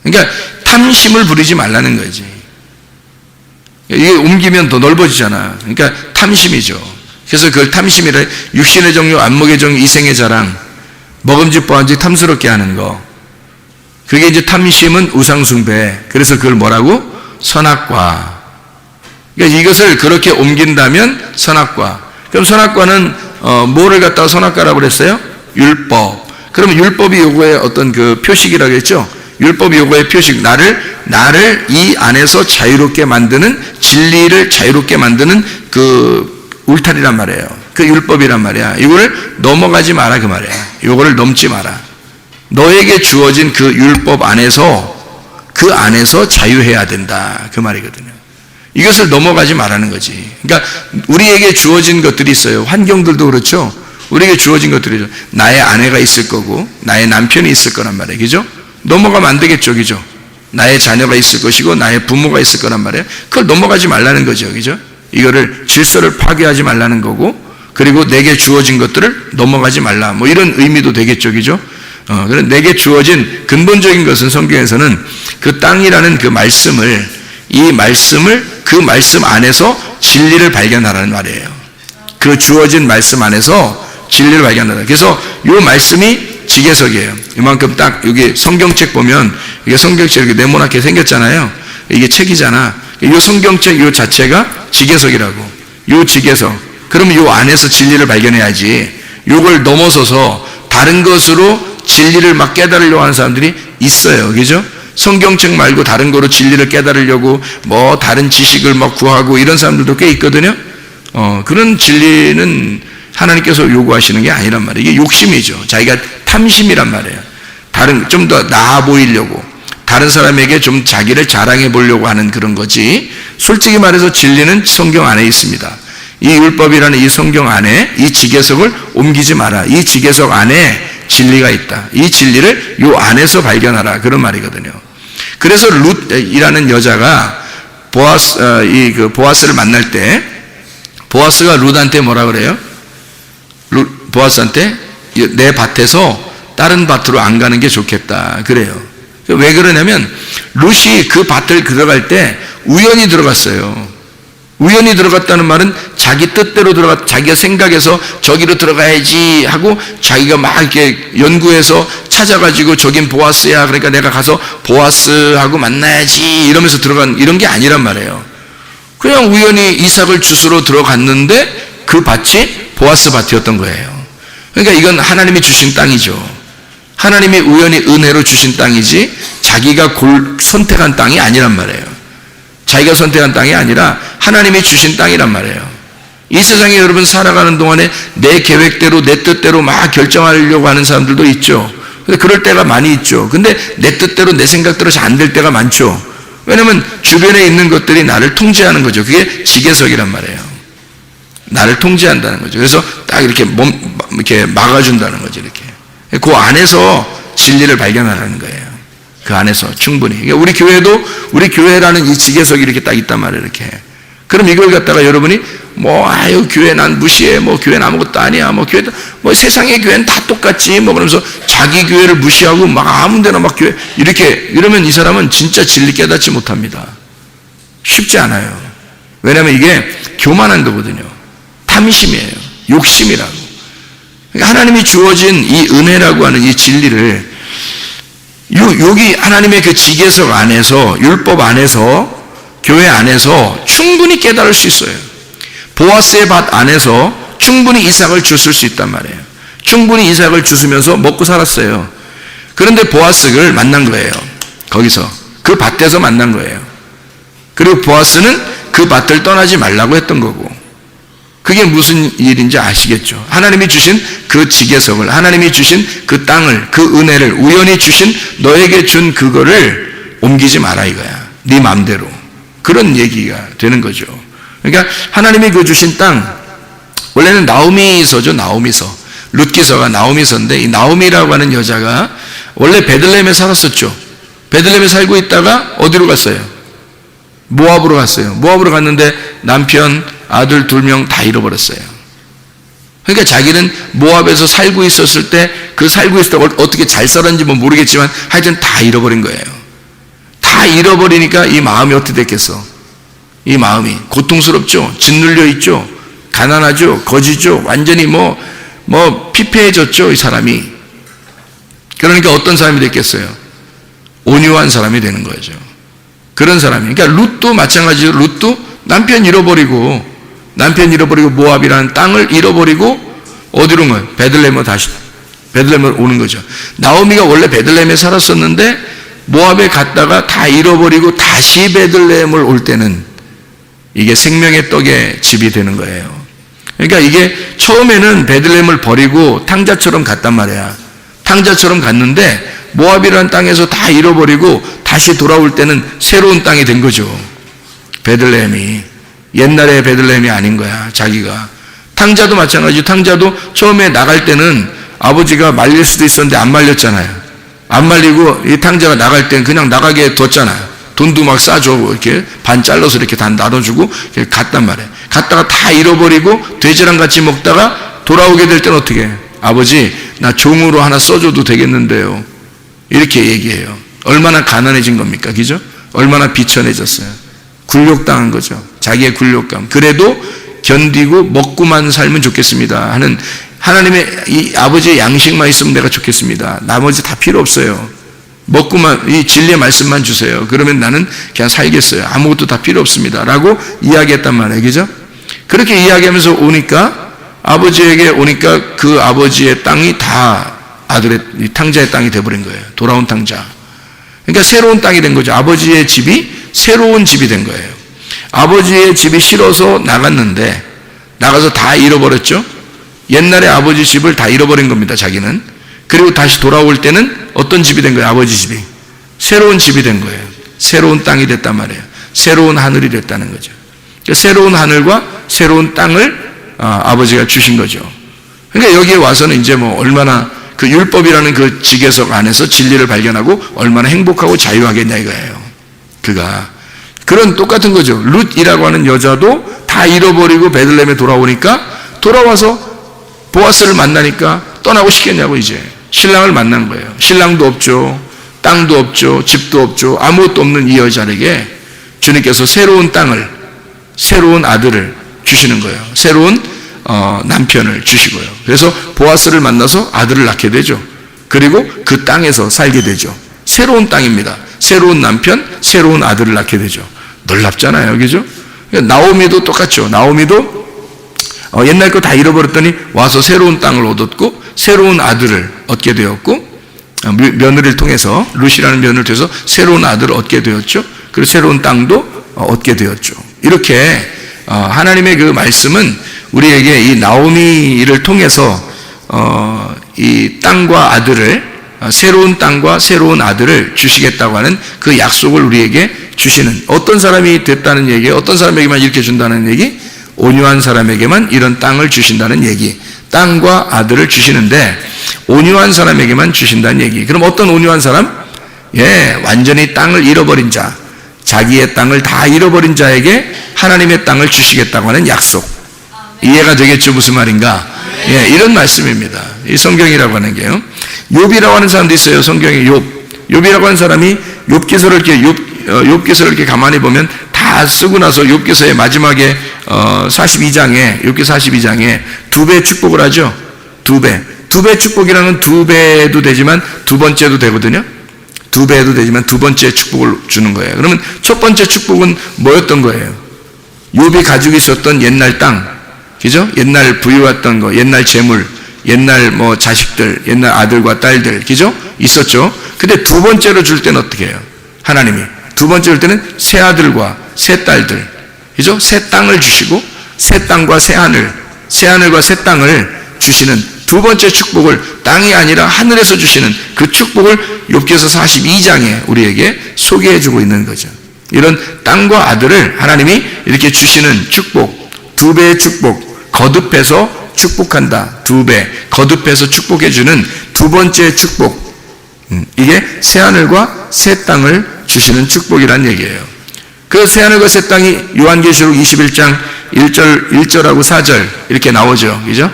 그러니까 탐심을 부리지 말라는 거지. 이게 옮기면 더 넓어지잖아. 그러니까 탐심이죠. 그래서 그걸 탐심이라, 육신의 정욕, 안목의 정욕, 이생의 자랑, 먹음직 보암직 탐스럽게 하는 거. 그게 이제 탐심은 우상숭배. 그래서 그걸 뭐라고? 선악과. 그러니까 이것을 그렇게 옮긴다면 선악과. 그럼 선악과는 뭐를 갖다가 선악과라고 그랬어요? 율법. 그러면 율법이 요거의 어떤 그 표식이라고 했죠? 율법이 요거의 표식. 나를 이 안에서 자유롭게 만드는, 진리를 자유롭게 만드는 그 울타리란 말이에요. 그 율법이란 말이야. 이거를 넘어가지 마라 그 말이야. 요거를 넘지 마라. 너에게 주어진 그 율법 안에서, 그 안에서 자유해야 된다 그 말이거든요. 이것을 넘어가지 말라는 거지. 그러니까 우리에게 주어진 것들이 있어요. 환경들도 그렇죠. 우리에게 주어진 것들이죠. 나의 아내가 있을 거고 나의 남편이 있을 거란 말이에요. 그죠? 넘어가면 안 되겠죠. 그죠? 나의 자녀가 있을 것이고 나의 부모가 있을 거란 말이에요. 그걸 넘어가지 말라는 거죠. 그죠? 이거를 질서를 파괴하지 말라는 거고, 그리고 내게 주어진 것들을 넘어가지 말라. 뭐 이런 의미도 되겠죠. 그죠? 그래 내게 주어진 근본적인 것은 성경에서는 그 땅이라는 그 말씀을, 그 말씀 안에서 진리를 발견하라는 말이에요. 그 주어진 말씀 안에서 진리를 발견하라. 그래서 이 말씀이 지계석이에요. 이만큼 딱 여기 성경책 보면, 이게 성경책 이렇게 네모나게 생겼잖아요. 이게 책이잖아. 이 성경책 이 자체가 지계석이라고. 이 지계석. 그러면 이 안에서 진리를 발견해야지. 이걸 넘어서서 다른 것으로 진리를 막 깨달으려고 하는 사람들이 있어요. 그죠? 성경책 말고 다른 거로 진리를 깨달으려고 뭐 다른 지식을 막 구하고 이런 사람들도 꽤 있거든요. 그런 진리는 하나님께서 요구하시는 게 아니란 말이에요. 이게 욕심이죠. 자기가 탐심이란 말이에요. 좀 더 나아 보이려고, 다른 사람에게 좀 자기를 자랑해 보려고 하는 그런 거지. 솔직히 말해서 진리는 성경 안에 있습니다. 이 율법이라는 이 성경 안에 이 지계석을 옮기지 마라. 이 지계석 안에 진리가 있다. 이 진리를 요 안에서 발견하라. 그런 말이거든요. 그래서 룻이라는 여자가 보아스를 만날 때, 보아스가 룻한테 뭐라 그래요? 보아스한테 내 밭에서 다른 밭으로 안 가는 게 좋겠다. 그래요. 왜 그러냐면 룻이 그 밭을 들어갈 때 우연히 들어갔어요. 우연히 들어갔다는 말은 자기 뜻대로 자기가 생각해서 저기로 들어가야지 하고 자기가 막 이렇게 연구해서 찾아가지고 저긴 보아스야. 그러니까 내가 가서 보아스하고 만나야지 이러면서 들어간 이런 게 아니란 말이에요. 그냥 우연히 이삭을 주스러 들어갔는데 그 밭이 보아스 밭이었던 거예요. 그러니까 이건 하나님이 주신 땅이죠. 하나님이 우연히 은혜로 주신 땅이지 자기가 선택한 땅이 아니란 말이에요. 자기가 선택한 땅이 아니라 하나님이 주신 땅이란 말이에요. 이 세상에 여러분 살아가는 동안에 내 계획대로 내 뜻대로 막 결정하려고 하는 사람들도 있죠. 근데 그럴 때가 많이 있죠. 근데 내 뜻대로 내 생각대로 잘 안 될 때가 많죠. 왜냐면 주변에 있는 것들이 나를 통제하는 거죠. 그게 지계석이란 말이에요. 나를 통제한다는 거죠. 그래서 딱 이렇게 이렇게 막아준다는 거죠. 이렇게. 그 안에서 진리를 발견하라는 거예요. 그 안에서 충분히. 그러니까 우리 교회라는 이 지계석이 이렇게 딱 있단 말이에요. 이렇게. 그럼 이걸 갖다가 여러분이 아유, 교회 난 무시해. 교회는 아무것도 아니야. 세상의 교회는 다 똑같지. 그러면서 자기 교회를 무시하고 아무 데나 교회, 이러면 이 사람은 진짜 진리 깨닫지 못합니다. 쉽지 않아요. 왜냐하면 이게 교만한 거거든요. 탐심이에요. 욕심이라고. 그러니까 하나님이 주어진 이 은혜라고 하는 이 진리를 여기 하나님의 그 지계석 안에서, 율법 안에서, 교회 안에서 충분히 깨달을 수 있어요. 보아스의 밭 안에서 충분히 이삭을 주실 수 있단 말이에요. 충분히 이삭을 주시면서 먹고 살았어요. 그런데 보아스를 만난 거예요. 거기서 그 밭에서 만난 거예요. 그리고 보아스는 그 밭을 떠나지 말라고 했던 거고, 그게 무슨 일인지 아시겠죠? 하나님이 주신 그 지계석을, 하나님이 주신 그 땅을, 그 은혜를, 우연히 주신 너에게 준 그거를 옮기지 마라 이거야. 네 맘대로. 그런 얘기가 되는 거죠. 그러니까 하나님이 그 주신 땅, 원래는 나오미서죠. 나오미서. 룻기서가 나오미서인데, 이 나오미라고 하는 여자가 원래 베들레헴에 살았었죠. 베들레헴에 살고 있다가 어디로 갔어요? 모압으로 갔어요. 모압으로 갔는데 남편, 아들 2명 다 잃어버렸어요. 그러니까 자기는 모압에서 살고 있었을 때, 그 살고 있을 때 어떻게 잘 살았는지 모르겠지만 하여튼 다 잃어버린 거예요. 다 잃어버리니까 이 마음이 어떻게 됐겠어? 이 마음이 고통스럽죠. 짓눌려 있죠. 가난하죠. 거지죠. 완전히 피폐해졌죠. 이 사람이. 그러니까 어떤 사람이 됐겠어요? 온유한 사람이 되는 거죠. 그런 사람이. 그러니까 룻도 마찬가지로, 룻도 남편 잃어버리고 모압이라는 땅을 잃어버리고 어디로 온 거예요? 베들레헴으로 오는 거죠. 나오미가 원래 베들레헴에 살았었는데 모압에 갔다가 다 잃어버리고 다시 베들레헴을 올 때는 이게 생명의 떡의 집이 되는 거예요. 그러니까 이게 처음에는 베들레헴을 버리고 탕자처럼 갔단 말이야. 탕자처럼 갔는데 모압이라는 땅에서 다 잃어버리고 다시 돌아올 때는 새로운 땅이 된 거죠. 베들레헴이. 옛날의 베들레헴이 아닌 거야. 자기가. 탕자도 마찬가지. 탕자도 처음에 나갈 때는 아버지가 말릴 수도 있었는데 안 말렸잖아요. 안 말리고 이 탕자가 나갈 때는 그냥 나가게 뒀잖아요. 돈도 막 싸줘. 이렇게 반 잘라서 이렇게 다 나눠주고 이렇게 갔단 말이에요. 갔다가 다 잃어버리고 돼지랑 같이 먹다가 돌아오게 될 때는 어떻게 해요? 아버지, 나 종으로 하나 써줘도 되겠는데요. 이렇게 얘기해요. 얼마나 가난해진 겁니까? 그죠? 얼마나 비천해졌어요. 굴욕당한 거죠. 자기의 굴욕감. 그래도 견디고 먹고만 살면 좋겠습니다 하는 하나님의 이 아버지의 양식만 있으면 내가 좋겠습니다. 나머지 다 필요 없어요. 먹고만, 이 진리의 말씀만 주세요. 그러면 나는 그냥 살겠어요. 아무것도 다 필요 없습니다 라고 이야기했단 말이에요. 그죠? 그렇게 이야기하면서 오니까, 아버지에게 오니까 그 아버지의 땅이 다 아들의, 탕자의 땅이 돼버린 거예요. 돌아온 탕자. 그러니까 새로운 땅이 된 거죠. 아버지의 집이 새로운 집이 된 거예요. 아버지의 집이 싫어서 나갔는데, 나가서 다 잃어버렸죠. 옛날에 아버지 집을 다 잃어버린 겁니다. 자기는. 그리고 다시 돌아올 때는 어떤 집이 된 거예요? 아버지 집이. 새로운 집이 된 거예요. 새로운 땅이 됐단 말이에요. 새로운 하늘이 됐다는 거죠. 그러니까 새로운 하늘과 새로운 땅을 아버지가 주신 거죠. 그러니까 여기에 와서는 이제 얼마나 그 율법이라는 그 지계석 안에서 진리를 발견하고 얼마나 행복하고 자유하겠냐 이거예요. 그가. 그런 똑같은 거죠. 룻이라고 하는 여자도 다 잃어버리고 베들레헴에 돌아오니까, 돌아와서 보아스를 만나니까 떠나고 싶겠냐고. 이제 신랑을 만난 거예요. 신랑도 없죠. 땅도 없죠. 집도 없죠. 아무것도 없는 이 여자에게 주님께서 새로운 땅을, 새로운 아들을 주시는 거예요. 새로운 남편을 주시고요. 그래서 보아스를 만나서 아들을 낳게 되죠. 그리고 그 땅에서 살게 되죠. 새로운 땅입니다. 새로운 남편, 새로운 아들을 낳게 되죠. 놀랍잖아요. 그죠? 나오미도 똑같죠. 나오미도 옛날 거 다 잃어버렸더니 와서 새로운 땅을 얻었고, 새로운 아들을 얻게 되었고, 며느리를 통해서, 룻이라는 며느리를 통해서 새로운 아들을 얻게 되었죠. 그리고 새로운 땅도 얻게 되었죠. 이렇게 하나님의 그 말씀은 우리에게 이 나오미를 통해서 이 땅과 아들을, 새로운 땅과 새로운 아들을 주시겠다고 하는 그 약속을 우리에게 주시는, 어떤 사람이 됐다는 얘기예요? 어떤 사람에게만 이렇게 준다는 얘기? 온유한 사람에게만 이런 땅을 주신다는 얘기. 땅과 아들을 주시는데 온유한 사람에게만 주신다는 얘기. 그럼 어떤 온유한 사람? 완전히 땅을 잃어버린 자, 자기의 땅을 다 잃어버린 자에게 하나님의 땅을 주시겠다고 하는 약속. 이해가 되겠죠? 무슨 말인가? 예, 이런 말씀입니다. 이 성경이라고 하는 게요. 욥이라고 하는 사람도 있어요. 성경에 욥이라고 하는 사람이 욥기서를 이렇게 욥기서를 이렇게 가만히 보면 다 쓰고 나서 욥기서의 마지막에 42장에 욥기 42장에 두 배 축복을 하죠. 두 배 축복이라는 두 배도 되지만 두 번째도 되거든요. 두 배도 되지만 두 번째 축복을 주는 거예요. 그러면 첫 번째 축복은 뭐였던 거예요? 욥이 가지고 있었던 옛날 땅, 그죠? 옛날 부유했던 거, 옛날 재물, 옛날 뭐 자식들, 옛날 아들과 딸들, 그죠? 있었죠. 근데 두 번째로 줄 때는 어떻게 해요? 하나님이 두 번째로 줄 때는 새 아들과 새 딸들, 그죠? 새 땅을 주시고 새 땅과 새 하늘과 새 땅을 주시는 두 번째 축복을 땅이 아니라 하늘에서 주시는 그 축복을 욥기서 42장에 우리에게 소개해주고 있는 거죠. 이런 땅과 아들을 하나님이 이렇게 주시는 축복, 두 배의 축복, 거듭해서 축복한다. 두 배, 거듭해서 축복해주는 두 번째 축복. 이게 새하늘과 새 땅을 주시는 축복이란 얘기예요. 그 새하늘과 새 땅이 요한계시록 21장 1절하고 4절 이렇게 나오죠. 그죠?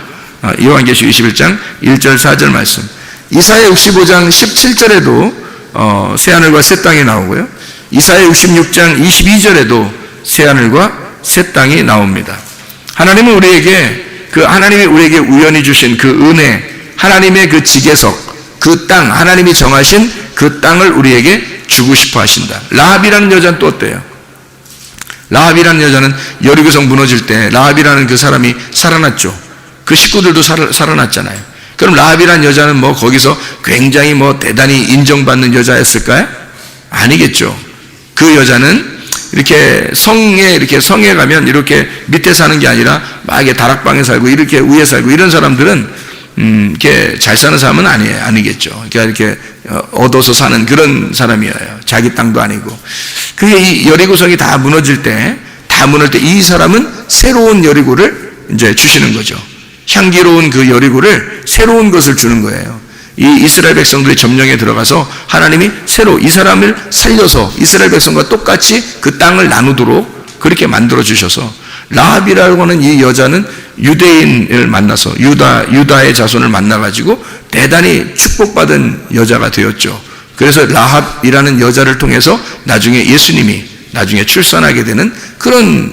요한계시록 21장 1절 4절 말씀. 이사야 65장 17절에도 새하늘과 새 땅이 나오고요. 이사야 66장 22절에도 새하늘과 새 땅이 나옵니다. 하나님은 하나님이 우리에게 우연히 주신 그 은혜, 하나님의 그 지계석, 그 땅, 하나님이 정하신 그 땅을 우리에게 주고 싶어 하신다. 라합이라는 여자는 또 어때요? 라합이라는 여자는 여리고성 무너질 때 라합이라는 그 사람이 살아났죠. 그 식구들도 살아났잖아요. 그럼 라합이라는 여자는 뭐 거기서 굉장히 뭐 대단히 인정받는 여자였을까요? 아니겠죠. 그 여자는 이렇게 성에 가면 이렇게 밑에 사는 게 아니라 막 이렇게 다락방에 살고 이렇게 위에 살고 이런 사람들은 이렇게 잘 사는 사람은 아니겠죠. 그러니까 이렇게 얻어서 사는 그런 사람이에요. 자기 땅도 아니고. 그게 이 여리고성이 다 무너질 때 이 사람은 새로운 여리고를 이제 주시는 거죠. 향기로운 그 여리고를 새로운 것을 주는 거예요. 이 이스라엘 백성들이 점령에 들어가서 하나님이 새로 이 사람을 살려서 이스라엘 백성과 똑같이 그 땅을 나누도록 그렇게 만들어 주셔서 라합이라고 하는 이 여자는 유대인을 만나서 유다의 자손을 만나가지고 대단히 축복받은 여자가 되었죠. 그래서 라합이라는 여자를 통해서 나중에 예수님이 출산하게 되는 그런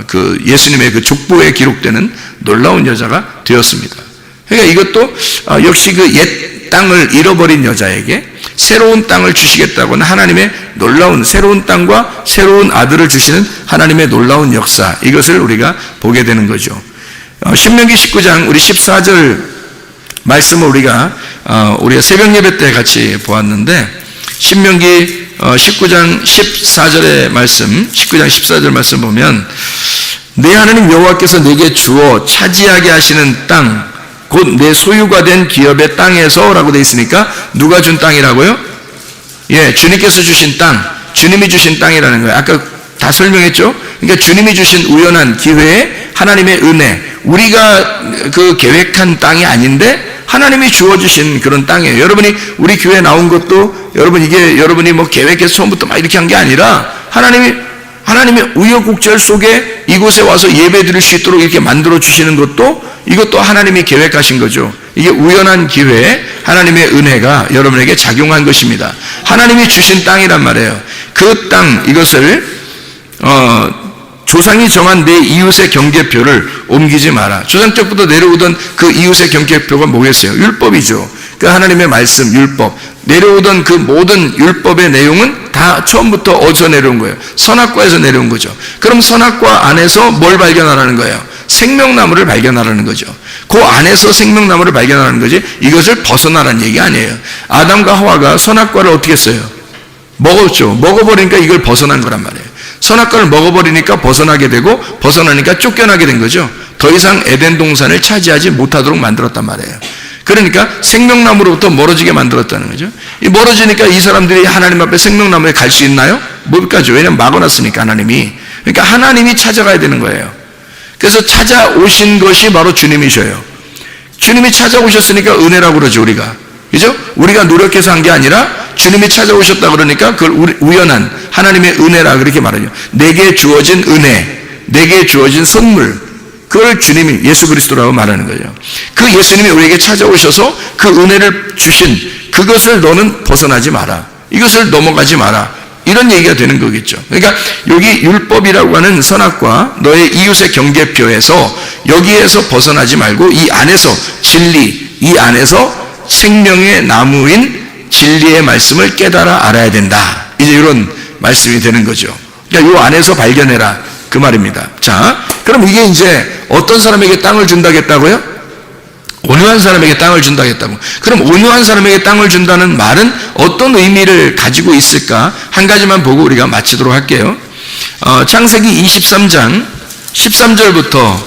그 예수님의 그 족보에 기록되는 놀라운 여자가 되었습니다. 그러니까 이것도 역시 그 옛 땅을 잃어버린 여자에게 새로운 땅을 주시겠다고는 하나님의 놀라운 새로운 땅과 새로운 아들을 주시는 하나님의 놀라운 역사, 이것을 우리가 보게 되는 거죠. 신명기 19장 우리 14절 말씀을 우리가 새벽 예배 때 같이 보았는데, 신명기 19장 14절의 말씀, 19장 14절 말씀 보면 내 하나님 여호와께서 내게 주어 차지하게 하시는 땅, 곧 내 소유가 된 기업의 땅에서 라고 되어 있으니까 누가 준 땅이라고요? 예, 주님께서 주신 땅, 주님이 주신 땅이라는 거예요. 아까 다 설명했죠? 그러니까 주님이 주신 우연한 기회에 하나님의 은혜, 우리가 그 계획한 땅이 아닌데 하나님이 주어주신 그런 땅이에요. 여러분이 우리 교회 나온 것도 여러분이 뭐 계획해서 처음부터 막 이렇게 한 게 아니라 하나님의 우여곡절 속에 이곳에 와서 예배 드릴 수 있도록 이렇게 만들어 주시는 것도 이것도 하나님이 계획하신 거죠. 이게 우연한 기회에 하나님의 은혜가 여러분에게 작용한 것입니다. 하나님이 주신 땅이란 말이에요. 그 땅, 이것을 조상이 정한 내 이웃의 경계표를 옮기지 마라. 조상 때부터 내려오던 그 이웃의 경계표가 뭐겠어요? 율법이죠. 그 하나님의 말씀, 율법. 내려오던 그 모든 율법의 내용은 다 처음부터 어디서 내려온 거예요? 선악과에서 내려온 거죠. 그럼 선악과 안에서 뭘 발견하라는 거예요? 생명나무를 발견하라는 거죠. 그 안에서 생명나무를 발견하는 거지, 이것을 벗어나라는 얘기 아니에요. 아담과 하와가 선악과를 어떻게 했어요? 먹었죠. 먹어버리니까 이걸 벗어난 거란 말이에요. 선악과를 먹어버리니까 벗어나게 되고, 벗어나니까 쫓겨나게 된 거죠. 더 이상 에덴 동산을 차지하지 못하도록 만들었단 말이에요. 그러니까 생명나무로부터 멀어지게 만들었다는 거죠. 이 멀어지니까 이 사람들이 하나님 앞에 생명나무에 갈 수 있나요? 못 가죠. 왜냐하면 막아놨으니까 하나님이. 그러니까 하나님이 찾아가야 되는 거예요. 그래서 찾아오신 것이 바로 주님이셔요. 주님이 찾아오셨으니까 은혜라고 그러죠, 우리가. 그죠? 우리가 노력해서 한 게 아니라 주님이 찾아오셨다 그러니까 그걸 우연한 하나님의 은혜라 그렇게 말하죠. 내게 주어진 은혜, 내게 주어진 선물, 그걸 주님이 예수 그리스도라고 말하는 거예요. 그 예수님이 우리에게 찾아오셔서 그 은혜를 주신 그것을 너는 벗어나지 마라. 이것을 넘어가지 마라. 이런 얘기가 되는 거겠죠. 그러니까 여기 율법이라고 하는 선악과 너의 이웃의 경계표에서 여기에서 벗어나지 말고 이 안에서 진리, 이 안에서 생명의 나무인 진리의 말씀을 깨달아 알아야 된다. 이제 이런 말씀이 되는 거죠. 그러니까 이 안에서 발견해라. 그 말입니다. 자, 그럼 이게 이제 어떤 사람에게 땅을 준다겠다고요? 온유한 사람에게 땅을 준다겠다고. 그럼 온유한 사람에게 땅을 준다는 말은 어떤 의미를 가지고 있을까? 한 가지만 보고 우리가 마치도록 할게요. 창세기 23장 13절부터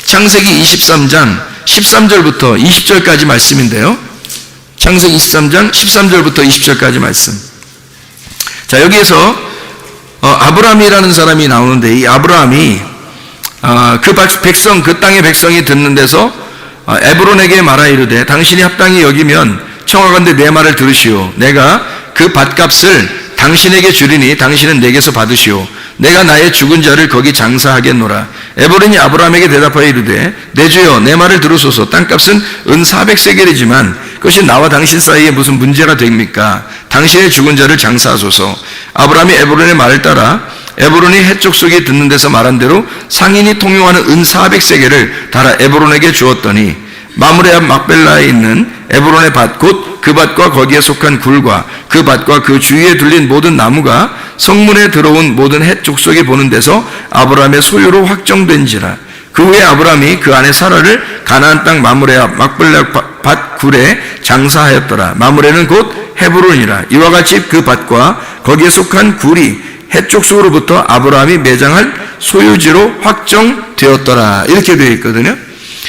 창세기 23장 13절부터 20절까지 말씀인데요. 창세기 23장 13절부터 20절까지 말씀. 자, 여기에서 아브라함이라는 사람이 나오는데 이 아브라함이 그 백성, 그 땅의 백성이 듣는 데서 에브론에게 말하 이르되 당신이 합당히 여기면 청하건대 내 말을 들으시오. 내가 그 밭값을 당신에게 주리니 당신은 내게서 받으시오. 내가 나의 죽은 자를 거기 장사하겠노라. 에브론이 아브라함에게 대답하여 이르되 내 주여 내 말을 들으소서. 땅값은 은 400세겔이지만 그것이 나와 당신 사이에 무슨 문제가 됩니까? 당신의 죽은 자를 장사하소서. 아브라함이 에브론의 말을 따라 에브론이 해쪽 속에 듣는 데서 말한 대로 상인이 통용하는 은 400세겔을 달아 에브론에게 주었더니 마므레 앞 막벨라에 있는 에브론의 밭 곧 그 밭과 거기에 속한 굴과 그 밭과 그 주위에 둘린 모든 나무가 성문에 들어온 모든 해쪽 속에 보는 데서 아브라함의 소유로 확정된지라. 그 후에 아브라함이 그 안에 사라를 가나안 땅 마므레 앞 막벨라 밭 굴에 장사하였더라. 마므레는 곧 헤브론이라. 이와 같이 그 밭과 거기에 속한 굴이 해쪽 속으로부터 아브라함이 매장할 소유지로 확정되었더라. 이렇게 되어 있거든요.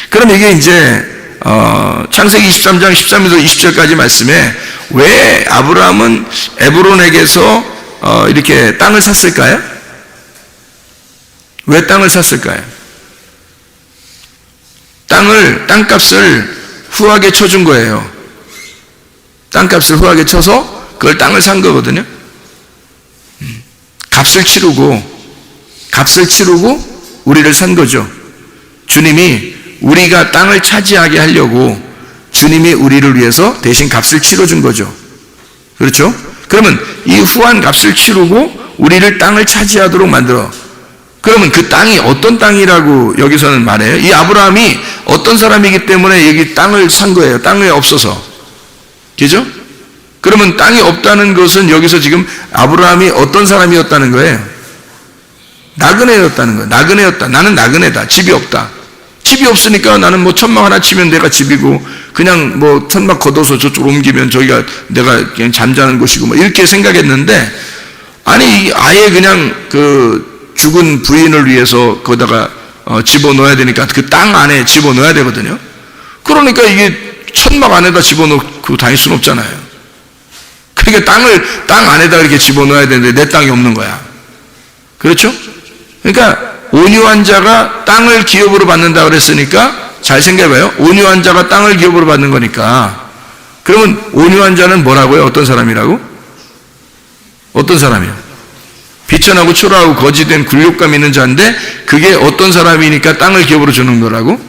그럼 이게 이제 창세기 23장 13절에서 20절까지 말씀에 왜 아브라함은 에브론에게서 이렇게 땅을 샀을까요? 왜 땅을 샀을까요? 땅값을 후하게 쳐준 거예요. 땅값을 후하게 쳐서 그걸 땅을 산 거거든요. 값을 치르고 우리를 산 거죠. 주님이 우리가 땅을 차지하게 하려고 주님이 우리를 위해서 대신 값을 치러준 거죠. 그렇죠? 그러면 이 후한 값을 치르고 우리를 땅을 차지하도록 만들어. 그러면 그 땅이 어떤 땅이라고 여기서는 말해요? 이 아브라함이 어떤 사람이기 때문에 여기 땅을 산 거예요. 땅이 없어서. 그죠? 그러면 땅이 없다는 것은 여기서 지금 아브라함이 어떤 사람이었다는 거예요? 나그네였다는 거예요. 나그네였다. 나는 나그네다. 집이 없다. 집이 없으니까 나는 뭐 천막 하나 치면 내가 집이고 그냥 뭐 천막 걷어서 저쪽으로 옮기면 저기가 내가 그냥 잠자는 곳이고 뭐 이렇게 생각했는데 아니 아예 그냥 그 죽은 부인을 위해서 거기다가 집어넣어야 되니까 그 땅 안에 집어넣어야 되거든요. 그러니까 이게 천막 안에다 집어넣고 다닐 수는 없잖아요. 그러니까 땅 안에다 이렇게 집어넣어야 되는데 내 땅이 없는 거야. 그렇죠? 그러니까 온유한 자가 땅을 기업으로 받는다 그랬으니까 잘 생각해봐요. 온유한 자가 땅을 기업으로 받는 거니까. 그러면 온유한 자는 뭐라고요? 어떤 사람이라고? 어떤 사람이요? 비천하고 초라하고 거지된 굴욕감 있는 자인데 그게 어떤 사람이니까 땅을 기업으로 주는 거라고?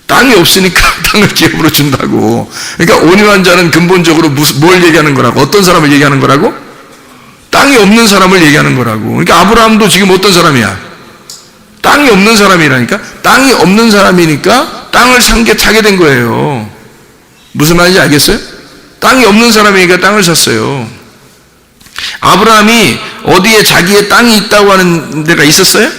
땅이 없으니까 땅을 기업으로 준다고. 그러니까 온유한 자는 근본적으로 뭘 얘기하는 거라고? 어떤 사람을 얘기하는 거라고? 땅이 없는 사람을 얘기하는 거라고. 그러니까 아브라함도 지금 어떤 사람이야? 땅이 없는 사람이라니까. 땅이 없는 사람이니까 땅을 차게 된 거예요. 무슨 말인지 알겠어요? 땅이 없는 사람이니까 땅을 샀어요. 아브라함이 어디에 자기의 땅이 있다고 하는 데가 있었어요?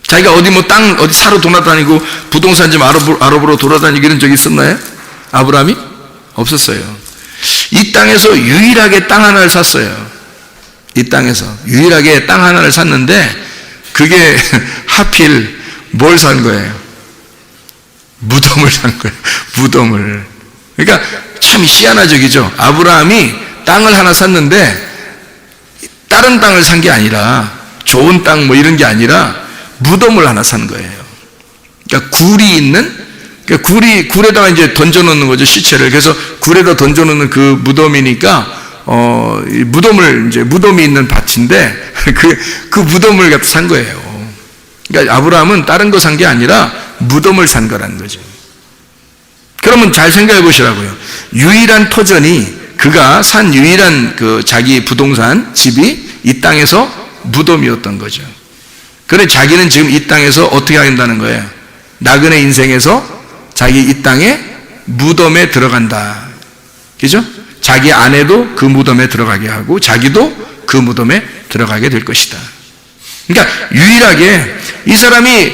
자기가 어디 뭐 어디 사러 돌아다니고 부동산 좀 알아보러 돌아다니고 이런 적이 있었나요? 아브라함이? 없었어요. 이 땅에서 유일하게 땅 하나를 샀어요. 이 땅에서 유일하게 땅 하나를 샀는데 그게 하필 뭘 산 거예요? 무덤을 산 거예요. 무덤을. 그러니까 참 희한하적이죠. 아브라함이 땅을 하나 샀는데 다른 땅을 산 게 아니라 좋은 땅 뭐 이런 게 아니라 무덤을 하나 산 거예요. 그러니까 굴이 있는 그러니까 굴에다가 이제 던져놓는 거죠. 시체를. 그래서 굴에다 던져놓는 그 무덤이니까 무덤이 있는 밭인데 그 무덤을 갖다 산 거예요. 그러니까 아브라함은 다른 거 산 게 아니라 무덤을 산 거라는 거죠. 그러면 잘 생각해 보시라고요. 유일한 터전이 그가 산 유일한 그 자기 부동산 집이 이 땅에서 무덤이었던 거죠. 그런데 자기는 지금 이 땅에서 어떻게 한다는 거예요? 나그네 인생에서 자기 이 땅에 무덤에 들어간다. 그죠? 자기 아내도 그 무덤에 들어가게 하고 자기도 그 무덤에 들어가게 될 것이다. 그러니까 유일하게 이 사람이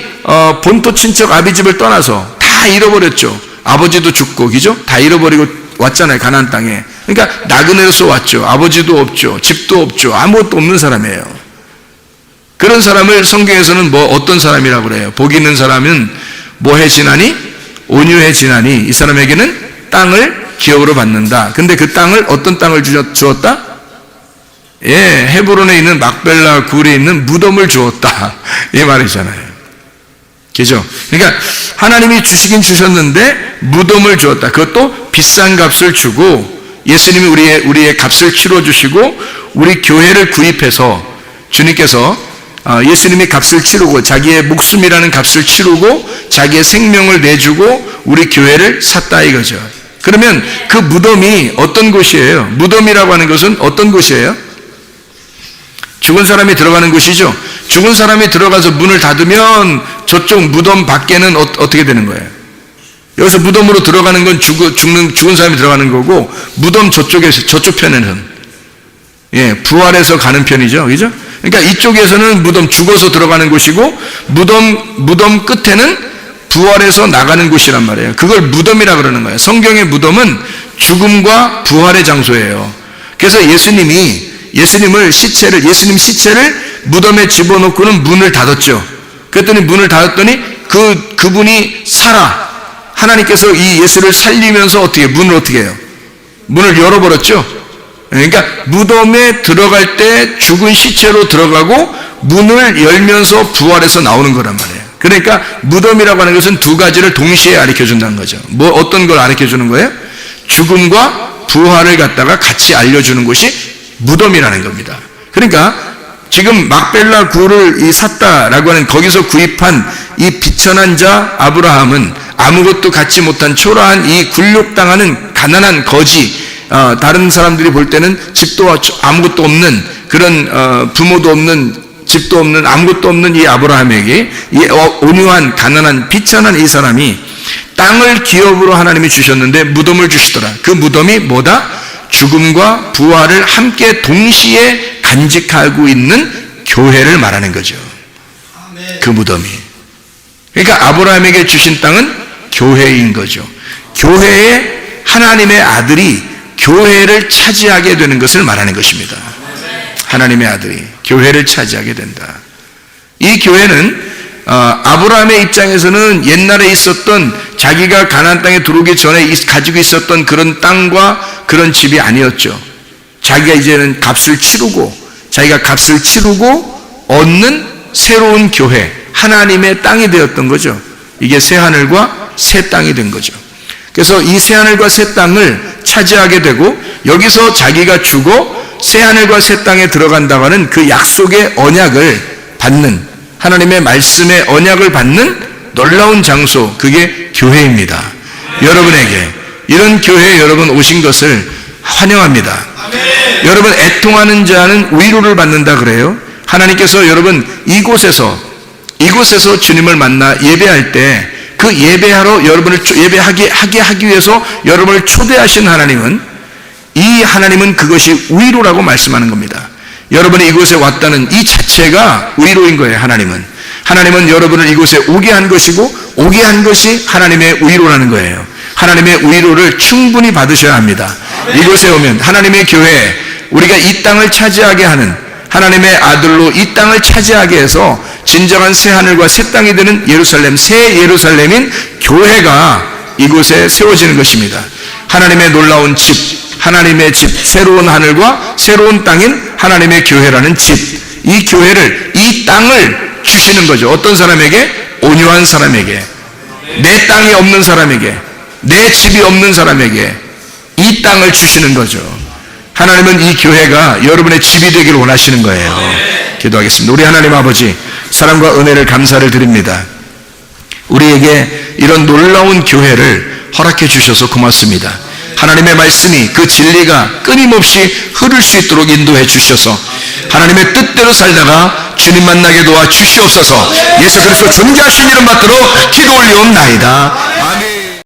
본토 친척 아비집을 떠나서 다 잃어버렸죠. 아버지도 죽고, 그죠? 다 잃어버리고 왔잖아요, 가나안 땅에. 그러니까 나그네로서 왔죠. 아버지도 없죠. 집도 없죠. 아무것도 없는 사람이에요. 그런 사람을 성경에서는 뭐 어떤 사람이라고 그래요? 복 있는 사람은 뭐해지나니? 온유해지나니 이 사람에게는 땅을 기업으로 받는다. 근데 그 땅을 어떤 땅을 주었다? 예, 헤브론에 있는 막벨라 굴에 있는 무덤을 주었다. 이 말이잖아요. 그죠? 그러니까 하나님이 주시긴 주셨는데 무덤을 주었다. 그것도 비싼 값을 주고 예수님이 우리의 값을 치러주시고 우리 교회를 구입해서 주님께서 예수님이 값을 치르고 자기의 목숨이라는 값을 치르고 자기의 생명을 내주고 우리 교회를 샀다 이거죠. 그러면 그 무덤이 어떤 곳이에요? 무덤이라고 하는 것은 어떤 곳이에요? 죽은 사람이 들어가는 곳이죠. 죽은 사람이 들어가서 문을 닫으면 저쪽 무덤 밖에는 어떻게 되는 거예요? 여기서 무덤으로 들어가는 건 죽은 사람이 들어가는 거고 무덤 저쪽 편에는 예, 부활해서 가는 편이죠. 그죠? 그러니까 이쪽에서는 무덤 죽어서 들어가는 곳이고 무덤 끝에는 부활해서 나가는 곳이란 말이에요. 그걸 무덤이라 그러는 거예요. 성경의 무덤은 죽음과 부활의 장소예요. 그래서 예수님 시체를 무덤에 집어넣고는 문을 닫았죠. 그랬더니 문을 닫았더니 그분이 하나님께서 이 예수를 살리면서 문을 어떻게 해요? 문을 열어버렸죠. 그러니까 무덤에 들어갈 때 죽은 시체로 들어가고 문을 열면서 부활해서 나오는 거란 말이에요. 그러니까 무덤이라고 하는 것은 두 가지를 동시에 가르쳐준다는 거죠. 어떤 걸 가르쳐주는 거예요? 죽음과 부활을 갖다가 같이 알려주는 것이 무덤이라는 겁니다. 그러니까 지금 막벨라 굴을 샀다라고 하는 거기서 구입한 이 비천한 자 아브라함은 아무것도 갖지 못한 초라한 이 굴욕당하는 가난한 거지, 다른 사람들이 볼 때는 집도 아무것도 없는 그런 부모도 없는 집도 없는 아무것도 없는 이 아브라함에게 이 온유한 가난한 비천한 이 사람이 땅을 기업으로 하나님이 주셨는데 무덤을 주시더라. 그 무덤이 뭐다? 죽음과 부활을 함께 동시에 간직하고 있는 교회를 말하는 거죠. 그 무덤이. 그러니까 아브라함에게 주신 땅은 교회인 거죠. 교회에 하나님의 아들이 교회를 차지하게 되는 것을 말하는 것입니다. 하나님의 아들이 교회를 차지하게 된다. 이 교회는 아브라함의 입장에서는 옛날에 있었던 자기가 가나안 땅에 들어오기 전에 가지고 있었던 그런 땅과 그런 집이 아니었죠. 자기가 이제는 자기가 값을 치르고 얻는 새로운 교회, 하나님의 땅이 되었던 거죠. 이게 새하늘과 새 땅이 된 거죠. 그래서 이 새하늘과 새 땅을 차지하게 되고 여기서 자기가 죽어 새하늘과 새 땅에 들어간다고 하는 그 약속의 언약을 받는, 하나님의 말씀의 언약을 받는 놀라운 장소, 그게 교회입니다. 여러분에게 이런 교회에 여러분 오신 것을 환영합니다. 여러분 애통하는 자는 위로를 받는다 그래요. 하나님께서 여러분 이곳에서 주님을 만나 예배할 때 그 예배하러 여러분을 예배하게 하기 위해서 여러분을 초대하신 하나님은 그것이 위로라고 말씀하는 겁니다. 여러분이 이곳에 왔다는 이 자체가 위로인 거예요. 하나님은 여러분을 이곳에 오게 한 것이고 오게 한 것이 하나님의 위로라는 거예요. 하나님의 위로를 충분히 받으셔야 합니다. 이곳에 오면 하나님의 교회, 우리가 이 땅을 차지하게 하는 하나님의 아들로 이 땅을 차지하게 해서 진정한 새 하늘과 새 땅이 되는 예루살렘, 새 예루살렘인 교회가 이곳에 세워지는 것입니다. 하나님의 놀라운 집, 하나님의 집, 새로운 하늘과 새로운 땅인 하나님의 교회라는 집, 이 교회를, 이 땅을 주시는 거죠. 어떤 사람에게? 온유한 사람에게, 내 땅이 없는 사람에게, 내 집이 없는 사람에게 이 땅을 주시는 거죠. 하나님은 이 교회가 여러분의 집이 되기를 원하시는 거예요. 기도하겠습니다. 우리 하나님 아버지, 사랑과 은혜를 감사를 드립니다. 우리에게 이런 놀라운 교회를 허락해 주셔서 고맙습니다. 하나님의 말씀이 그 진리가 끊임없이 흐를 수 있도록 인도해 주셔서 하나님의 뜻대로 살다가 주님 만나게 도와 주시옵소서. 예수 그리스도 존귀하신 이름 받들어 기도 올리옵나이다. 아멘.